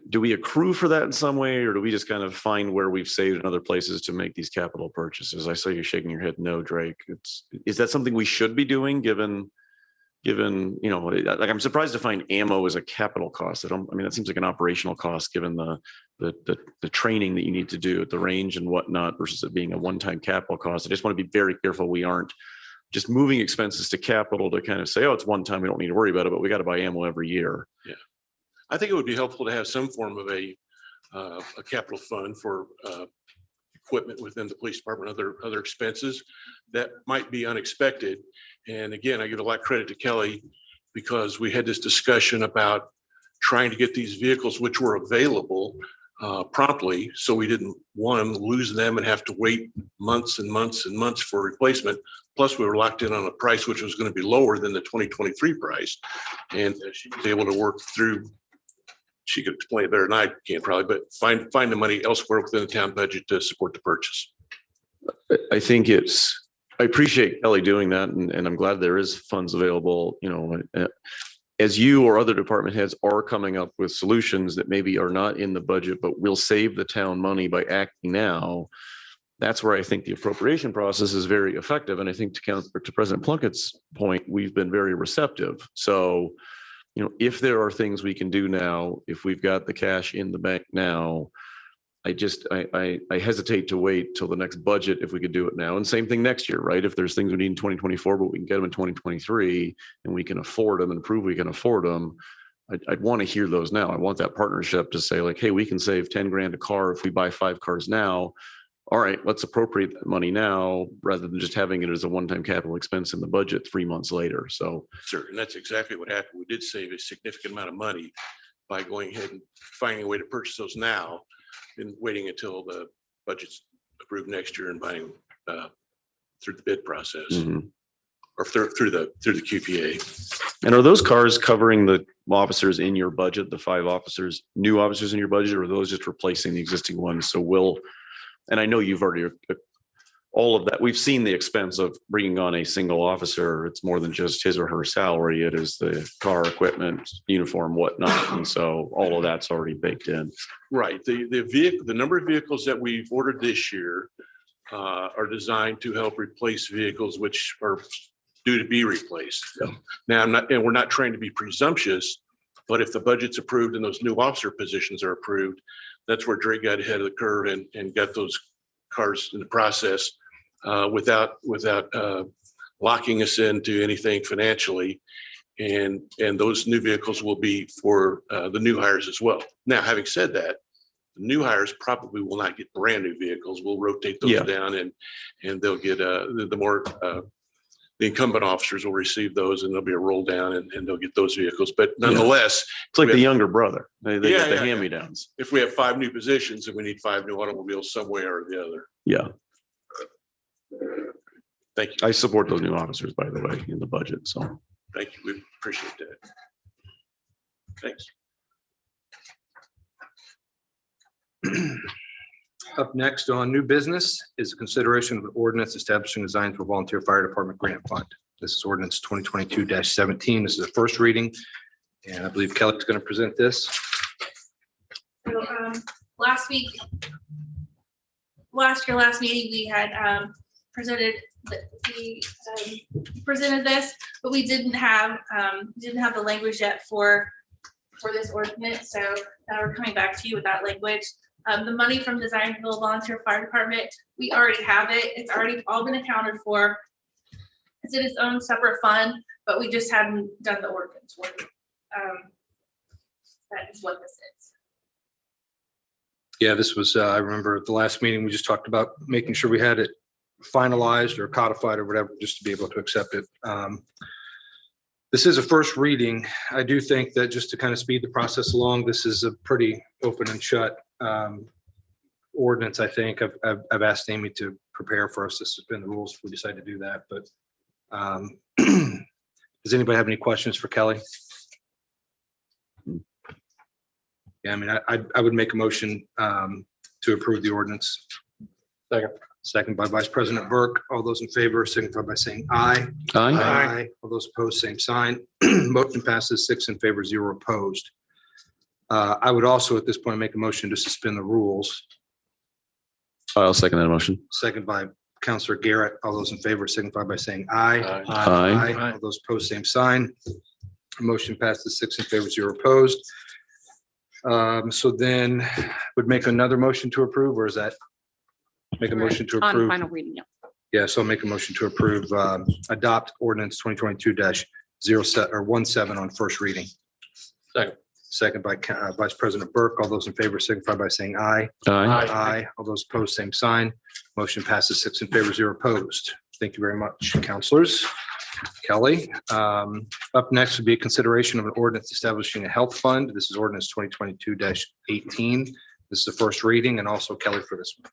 do we accrue for that in some way, or do we just kind of find where we've saved in other places to make these capital purchases? I saw you shaking your head no, Drake. Is that something we should be doing given, like I'm surprised to find ammo as a capital cost. That seems like an operational cost given the training that you need to do at the range and whatnot versus it being a one-time capital cost. I just want to be very careful we aren't just moving expenses to capital to kind of say, oh, it's one time, we don't need to worry about it, but we got to buy ammo every year. Yeah. I think it would be helpful to have some form of a capital fund for equipment within the police department, other expenses that might be unexpected. And again, I give a lot of credit to Kelly because we had this discussion about trying to get these vehicles, which were available promptly. So we didn't, one, lose them and have to wait months and months and months for replacement. Plus we were locked in on a price, which was going to be lower than the 2023 price. And she was able to work through, she could explain it better than I can probably, but find the money elsewhere within the town budget to support the purchase. I appreciate Kelly doing that, and I'm glad there is funds available, as you or other department heads are coming up with solutions that maybe are not in the budget, but will save the town money by acting now. That's where I think the appropriation process is very effective. And I think to President Plunkett's point, we've been very receptive. So, if there are things we can do now, if we've got the cash in the bank now, I hesitate to wait till the next budget if we could do it now. And same thing next year, right? If there's things we need in 2024, but we can get them in 2023 and we can afford them and prove we can afford them, I'd want to hear those now. I want that partnership to say like, hey, we can save 10 grand a car if we buy 5 cars now. All right, let's appropriate that money now rather than just having it as a one-time capital expense in the budget 3 months later. So. Sir, and that's exactly what happened. We did save a significant amount of money by going ahead and finding a way to purchase those now and waiting until the budget's approved next year and buying through the bid process or through the QPA. And are those cars covering the officers in your budget, the 5 officers, new officers in your budget, or are those just replacing the existing ones? So and I know you've already, all of that, we've seen the expense of bringing on a single officer. It's more than just his or her salary. It is the car, equipment, uniform, whatnot. And so all of that's already baked in. Right. The number of vehicles that we've ordered this year are designed to help replace vehicles which are due to be replaced. Now, we're not trying to be presumptuous, but if the budget's approved and those new officer positions are approved, that's where Drake got ahead of the curve and got those cars in the process without locking us into anything financially. And those new vehicles will be for the new hires as well. Now, having said that, the new hires probably will not get brand new vehicles. We'll rotate those down and they'll get the incumbent officers will receive those and there'll be a roll down and they'll get those vehicles. But nonetheless, it's like the younger brother. They get the hand-me-downs. If we have 5 new positions and we need 5 new automobiles some way or the other. Yeah. Thank you. I support those new officers, by the way, in the budget. So thank you. We appreciate that. Thanks. Up next on new business is a consideration of an ordinance establishing a Zionsville Volunteer Fire Department Grant Fund. This is ordinance 2022-17. This is the first reading, and I believe Kelly's going to present this. So last meeting, we had presented this, but we didn't have the language yet for this ordinance. So now we're coming back to you with that language. The money from the Zionsville Volunteer Fire Department, we already have it. It's already all been accounted for. It's in its own separate fund, but we just hadn't done the ordinance work. That is what this is. Yeah, this was, I remember at the last meeting, we just talked about making sure we had it finalized or codified or whatever, just to be able to accept it. This is a first reading. I do think that just to kind of speed the process along, this is a pretty open and shut ordinance. I think I've asked Amy to prepare for us to suspend the rules if we decide to do that. But does anybody have any questions for Kelly? Yeah, I mean, I would make a motion to approve the ordinance. Second by Vice President Burke. All those in favor signify by saying aye. Aye. All those opposed, same sign. Motion passes 6 in favor, 0 opposed. I would also at this point make a motion to suspend the rules. I'll second that motion. Second by Counselor Garrett. All those in favor signify by saying aye. Aye. All those opposed, same sign. Motion passes 6 in favor, 0 opposed. So then would make another motion to approve, or is that make a motion to On approve? final reading, yeah. Yeah, so I'll make a motion to approve, adopt ordinance 2022-17 on first reading. Second by Vice President Burke. All those in favor signify by saying aye. Aye. All those opposed, same sign. Motion passes 6 in favor, 0 opposed. Thank you very much, counselors. Kelly, up next would be a consideration of an ordinance establishing a health fund. This is ordinance 2022-18. This is the first reading, and also Kelly for this one.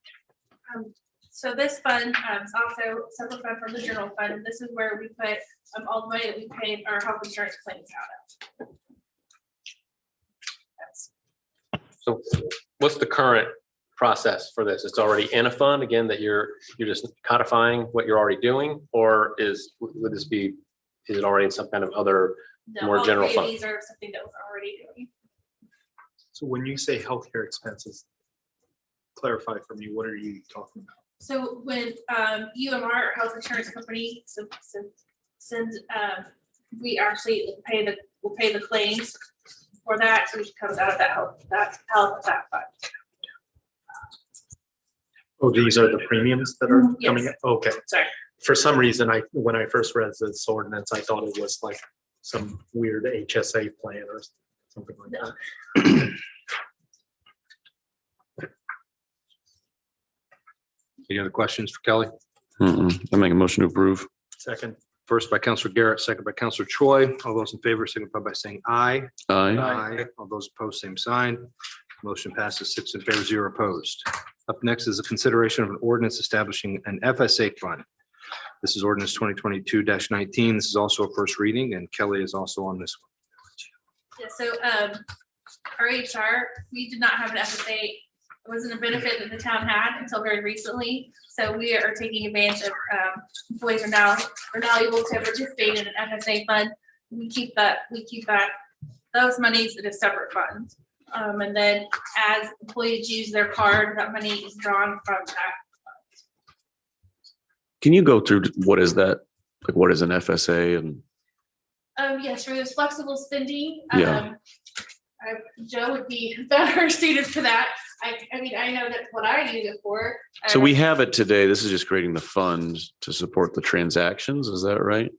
So this fund is also separate fund from the general fund, and this is where we put all the money that we paid our health insurance claims out of. So what's the current process for this? It's already in a fund again that you're just codifying what you're already doing, or would this be, is it already in some kind of other more all general three of fund? These are something that was already doing. So when you say healthcare expenses, clarify for me, what are you talking about? So when UMR, our health insurance company, sends, we actually we'll pay the claims for that, so it comes out of that health fund. Oh, these are the premiums that are Yes. coming in? Okay. Sorry. For some reason, when I first read this ordinance, I thought it was like some weird HSA plan or something like that. Any other questions for Kelly? I make a motion to approve. Second. First by Counselor Garrett, second by Counselor Troy. All those in favor signify by saying aye. Aye. All those opposed, same sign. Motion passes 6 in favor, 0 opposed. Up next is a consideration of an ordinance establishing an FSA fund. This is ordinance 2022-19. This is also a first reading, and Kelly is also on this one. Yeah, so our HR, we did not have an FSA. It wasn't a benefit that the town had until very recently. So we are taking advantage of, employees are now able to participate in an FSA fund. We keep those monies in a separate fund. And then as employees use their card, that money is drawn from that. Can you go through what is that? Like, what is an FSA and? Yes, for this flexible spending. Yeah. Joe would be better suited for that. I mean, I know that's what I use it for. So we have it today. This is just creating the fund to support the transactions. Is that right?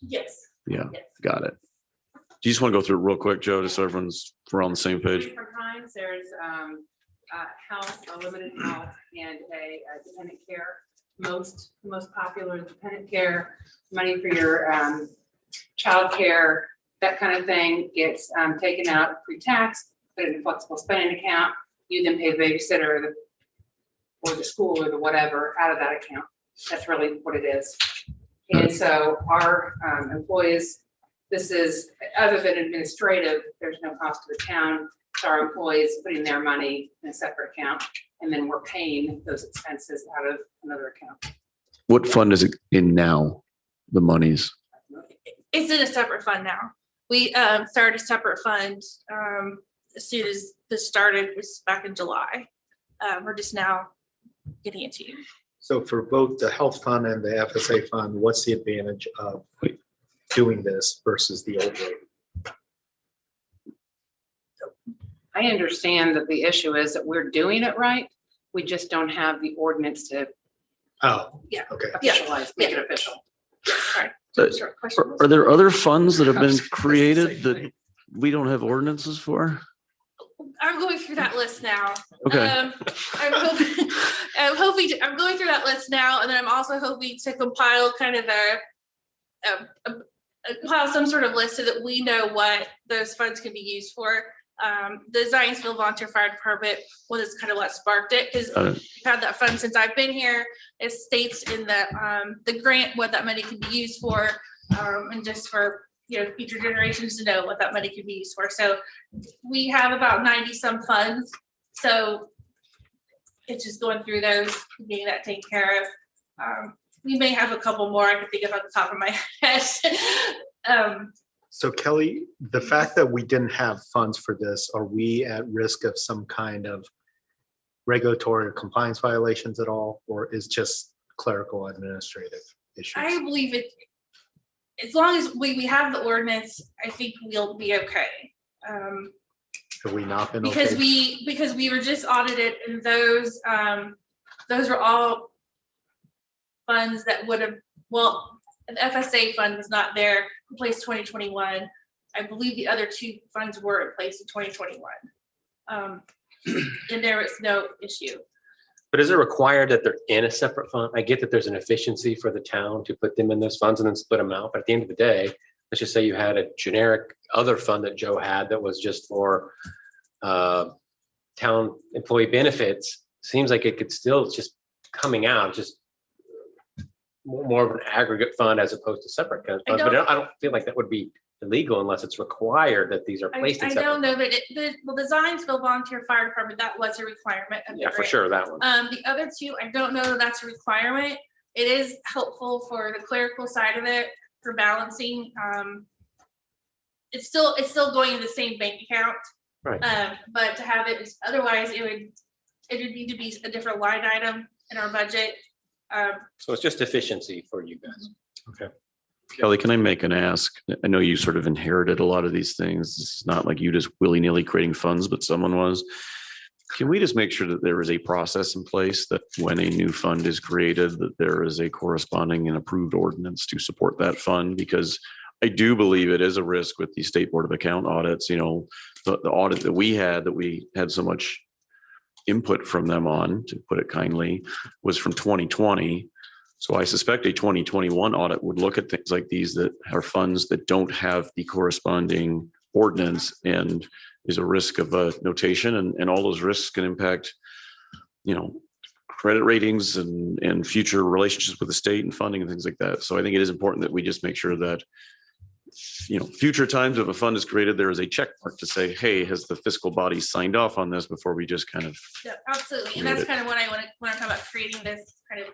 Yes. Yeah, Yes. got it. Do you just want to go through it real quick, Joe, just so we're on the same page? Different kinds, there's health, a limited health, and a dependent care. Most popular is dependent care, money for your childcare, that kind of thing gets taken out pre-tax, put it in a flexible spending account. You then pay the babysitter or the school or the whatever out of that account. That's really what it is. And so our employees, this is, other than administrative, there's no cost to the town. So our employees putting their money in a separate account, and then we're paying those expenses out of another account. What fund is it in now? The monies? It's in a separate fund now. We started a separate fund as soon as this started, was back in July. We're just now getting it to you. So for both the health fund and the FSA fund, what's the advantage of doing this versus the old way? I understand that the issue is that we're doing it right. We just don't have the ordinance to Oh, Yeah. okay. officialize, make it official. Sorry. So, Are there other funds that have been created that we don't have ordinances for? I'm going through that list now. Okay. I'm going through that list now, and then I'm also hoping to compile kind of compile some sort of list so that we know what those funds can be used for. The Zionsville Volunteer Fire Department was kind of what sparked it, because we've had that fund since I've been here. It states in the grant what that money can be used for, and just for future generations to know what that money can be used for. So we have about 90 some funds. So it's just going through those, getting that taken care of. We may have a couple more I can think of off the top of my head. So Kelly, the fact that we didn't have funds for this, are we at risk of some kind of regulatory or compliance violations at all, or is just clerical administrative issues? I believe it, as long as we have the ordinance, I think we'll be okay. Have we not been Because okay? because we were just audited, and those were all funds that would have, well, the FSA fund was not there in place 2021. I believe the other two funds were in place in 2021. And there was no issue. But is it required that they're in a separate fund? I get that there's an efficiency for the town to put them in those funds and then split them out. But at the end of the day, let's just say you had a generic other fund that Joe had that was just for town employee benefits. Seems like it could still, it's just coming out, just more of an aggregate fund as opposed to separate funds. But I don't feel like that would be illegal unless it's required that these are placed in I separate. don't know that the Zionsville Volunteer Fire Department, that was a requirement. Of the Yeah, for grant. sure, that one. The other two, I don't know that that's a requirement. It is helpful for the clerical side of it, for balancing. It's still going in the same bank account. Right. But to have it, otherwise it would need to be a different line item in our budget. So it's just efficiency for you guys. Okay. Kelly, can I make an ask? I know you sort of inherited a lot of these things. It's not like you just willy-nilly creating funds, but someone was. Can we just make sure that there is a process in place that when a new fund is created, that there is a corresponding and approved ordinance to support that fund? Because I do believe it is a risk with the State Board of Account audits, the audit that we had so much input from them on, to put it kindly, was from 2020. So I suspect a 2021 audit would look at things like these that are funds that don't have the corresponding ordinance, and is a risk of a notation, and all those risks can impact, credit ratings and future relationships with the state and funding and things like that. So I think it is important that we just make sure that, future times if a fund is created, there is a check mark to say, hey, has the fiscal body signed off on this, before we just kind of. Yeah, absolutely. And that's kind of what I want to talk about, creating this kind of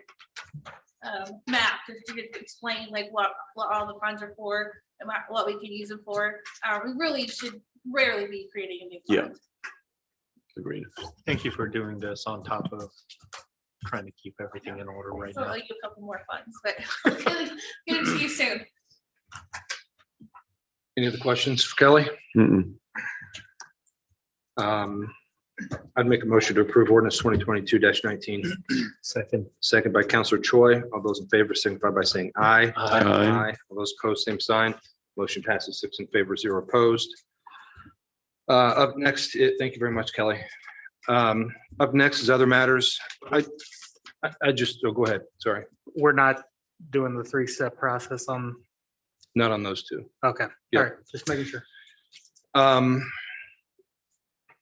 map to explain like what all the funds are for and what we can use them for. We really should rarely be creating a new fund. Agreed. Thank you for doing this on top of trying to keep everything in order right So now. I'll give a couple more funds, but get it to you soon. Any other questions for Kelly? Mm-mm. I'd make a motion to approve ordinance 2022-19. Second. Second by Counselor Choi. All those in favor signify by saying aye. Aye. All those opposed, same sign. Motion passes 6 in favor, 0 opposed. Up next, thank you very much, Kelly. Up next is other matters. I just, go ahead, sorry. We're not doing the 3-step process on, Not on those two. okay, Yeah. all right, just making sure.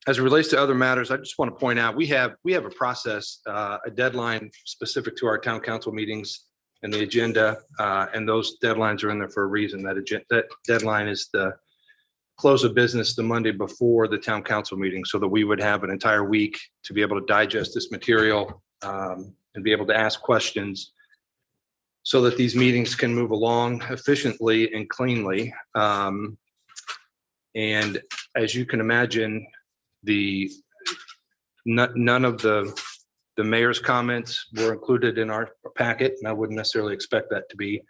As it relates to other matters, I just want to point out, we have a process, a deadline specific to our town council meetings and the agenda, and those deadlines are in there for a reason. That deadline is the close of business the Monday before the town council meeting, so that we would have an entire week to be able to digest this material, and be able to ask questions, so that these meetings can move along efficiently and cleanly. And as you can imagine, none of the mayor's comments were included in our packet, and I wouldn't necessarily expect that to be,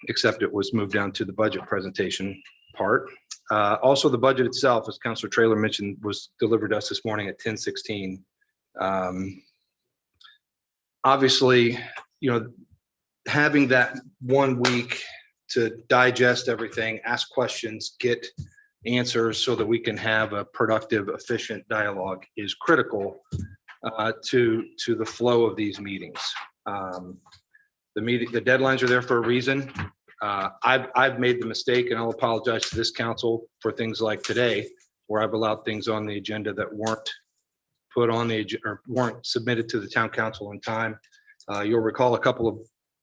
except it was moved down to the budget presentation part. Also, the budget itself, as Councilor Traylor mentioned, was delivered to us this morning at 10:16. Obviously, having that 1 week to digest everything, ask questions, get answers, so that we can have a productive, efficient dialogue is critical to the flow of these meetings. The deadlines are there for a reason. I've made the mistake, and I'll apologize to this council for things like today, where I've allowed things on the agenda that weren't put on the or weren't submitted to the town council in time. You'll recall a couple of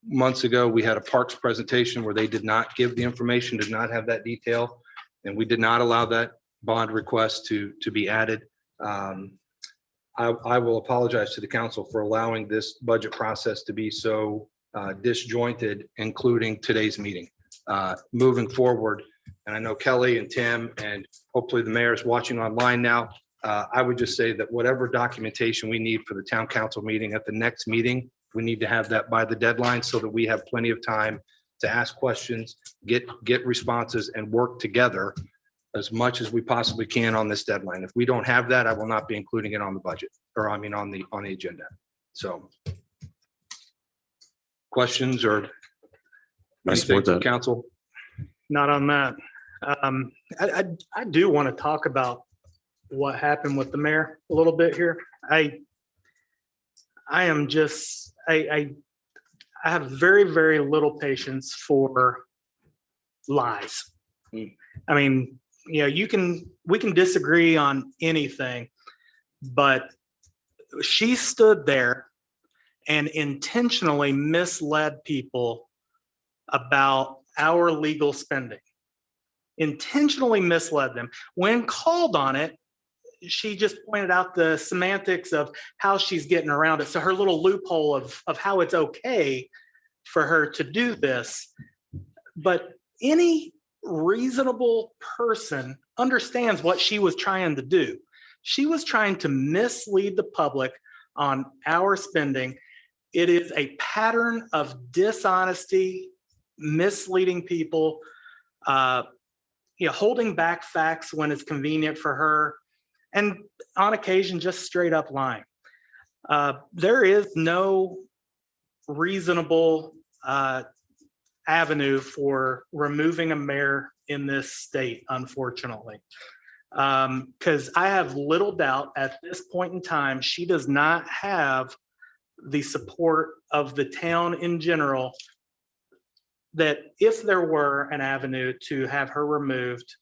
months ago, we had a parks presentation where they did not give the information, did not have that detail, and we did not allow that bond request to be added. I will apologize to the council for allowing this budget process to be so disjointed, including today's meeting. Moving forward, and I know Kelly and Tim and hopefully the mayor is watching online now, I would just say that whatever documentation we need for the town council meeting at the next meeting, we need to have that by the deadline, so that we have plenty of time to ask questions, get responses, and work together as much as we possibly can on this deadline. If we don't have that, I will not be including it on the budget, or I mean on the agenda. So questions or I anything support from that. council? Not on that. I do want to talk about what happened with the mayor a little bit here. I have very, very little patience for lies. I mean, we can disagree on anything, but she stood there and intentionally misled people about our legal spending. Intentionally misled them. When called on it, she just pointed out the semantics of how she's getting around it. So her little loophole of how it's okay for her to do this. But any reasonable person understands what she was trying to do. She was trying to mislead the public on our spending. It is a pattern of dishonesty, misleading people, holding back facts when it's convenient for her, and on occasion, just straight up lying. There is no reasonable avenue for removing a mayor in this state, unfortunately. Because I have little doubt at this point in time, she does not have the support of the town in general, that if there were an avenue to have her removed,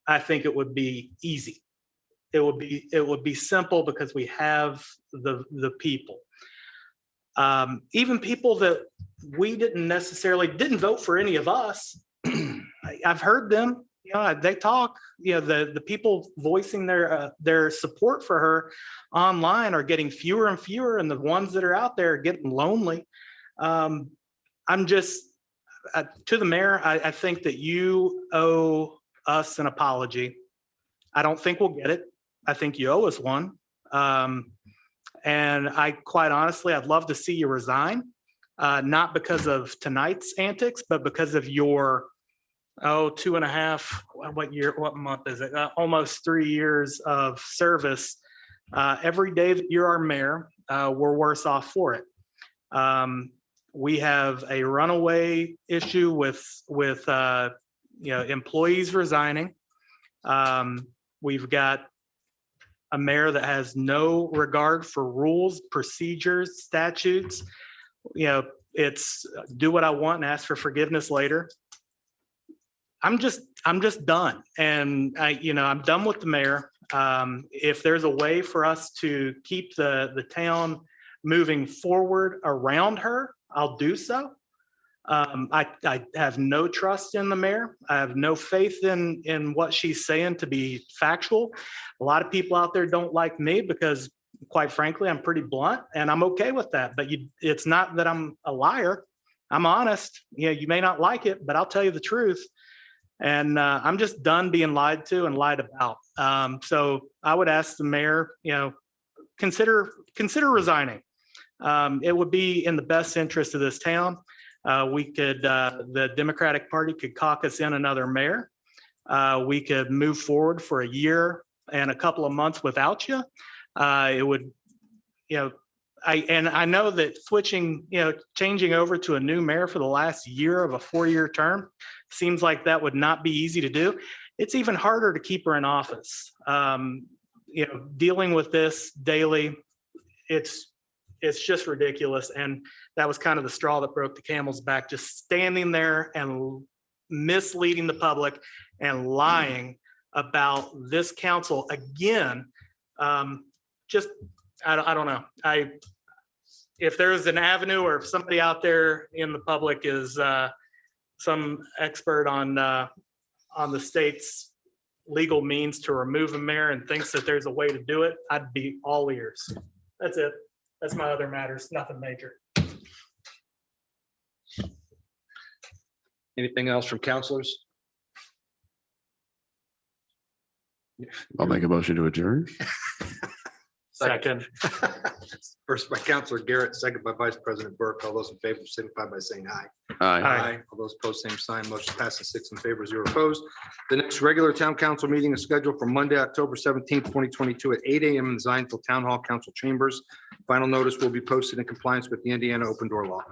I think it would be easy. It would be simple because we have the people. Even people that we didn't vote for any of us. I've heard them, they talk, the people voicing their support for her online are getting fewer and fewer, and the ones that are out there are getting lonely. I'm just, to the mayor, I think that you owe us an apology. I don't think we'll get it. I think you owe us one. And quite honestly, I'd love to see you resign, not because of tonight's antics, but because of your, 2.5, what month is it? Almost 3 years of service. Every day that you're our mayor, we're worse off for it. We have a runaway issue with employees resigning. We've got a mayor that has no regard for rules, procedures, statutes. It's do what I want and ask for forgiveness later. I'm just done. And I'm done with the mayor. If there's a way for us to keep the town moving forward around her, I'll do so. I have no trust in the mayor. I have no faith in what she's saying to be factual. A lot of people out there don't like me because, quite frankly, I'm pretty blunt, and I'm okay with that. But it's not that I'm a liar. I'm honest. You may not like it, but I'll tell you the truth. And I'm just done being lied to and lied about. So I would ask the mayor, consider resigning. It would be in the best interest of this town. The Democratic Party could caucus in another mayor. We could move forward for a year and a couple of months without you. It would, I know that changing over to a new mayor for the last year of a 4-year term seems like that would not be easy to do. It's even harder to keep her in office. Dealing with this daily, it's just ridiculous. And that was kind of the straw that broke the camel's back, just standing there and misleading the public and lying about this council again. I don't know. If there's an avenue, or if somebody out there in the public is some expert on the state's legal means to remove a mayor and thinks that there's a way to do it, I'd be all ears. That's it. That's my other matters, nothing major. Anything else from counselors? I'll make a motion to adjourn. Second. First by Counselor Garrett, second by Vice President Burke. All those in favor signify by saying aye. Aye. All those opposed, same sign. Motion passes 6 in favor, 0 opposed. The next regular town council meeting is scheduled for Monday, October 17th, 2022 at 8 a.m. in the Zionsville Town Hall Council Chambers. Final notice will be posted in compliance with the Indiana Open Door Law.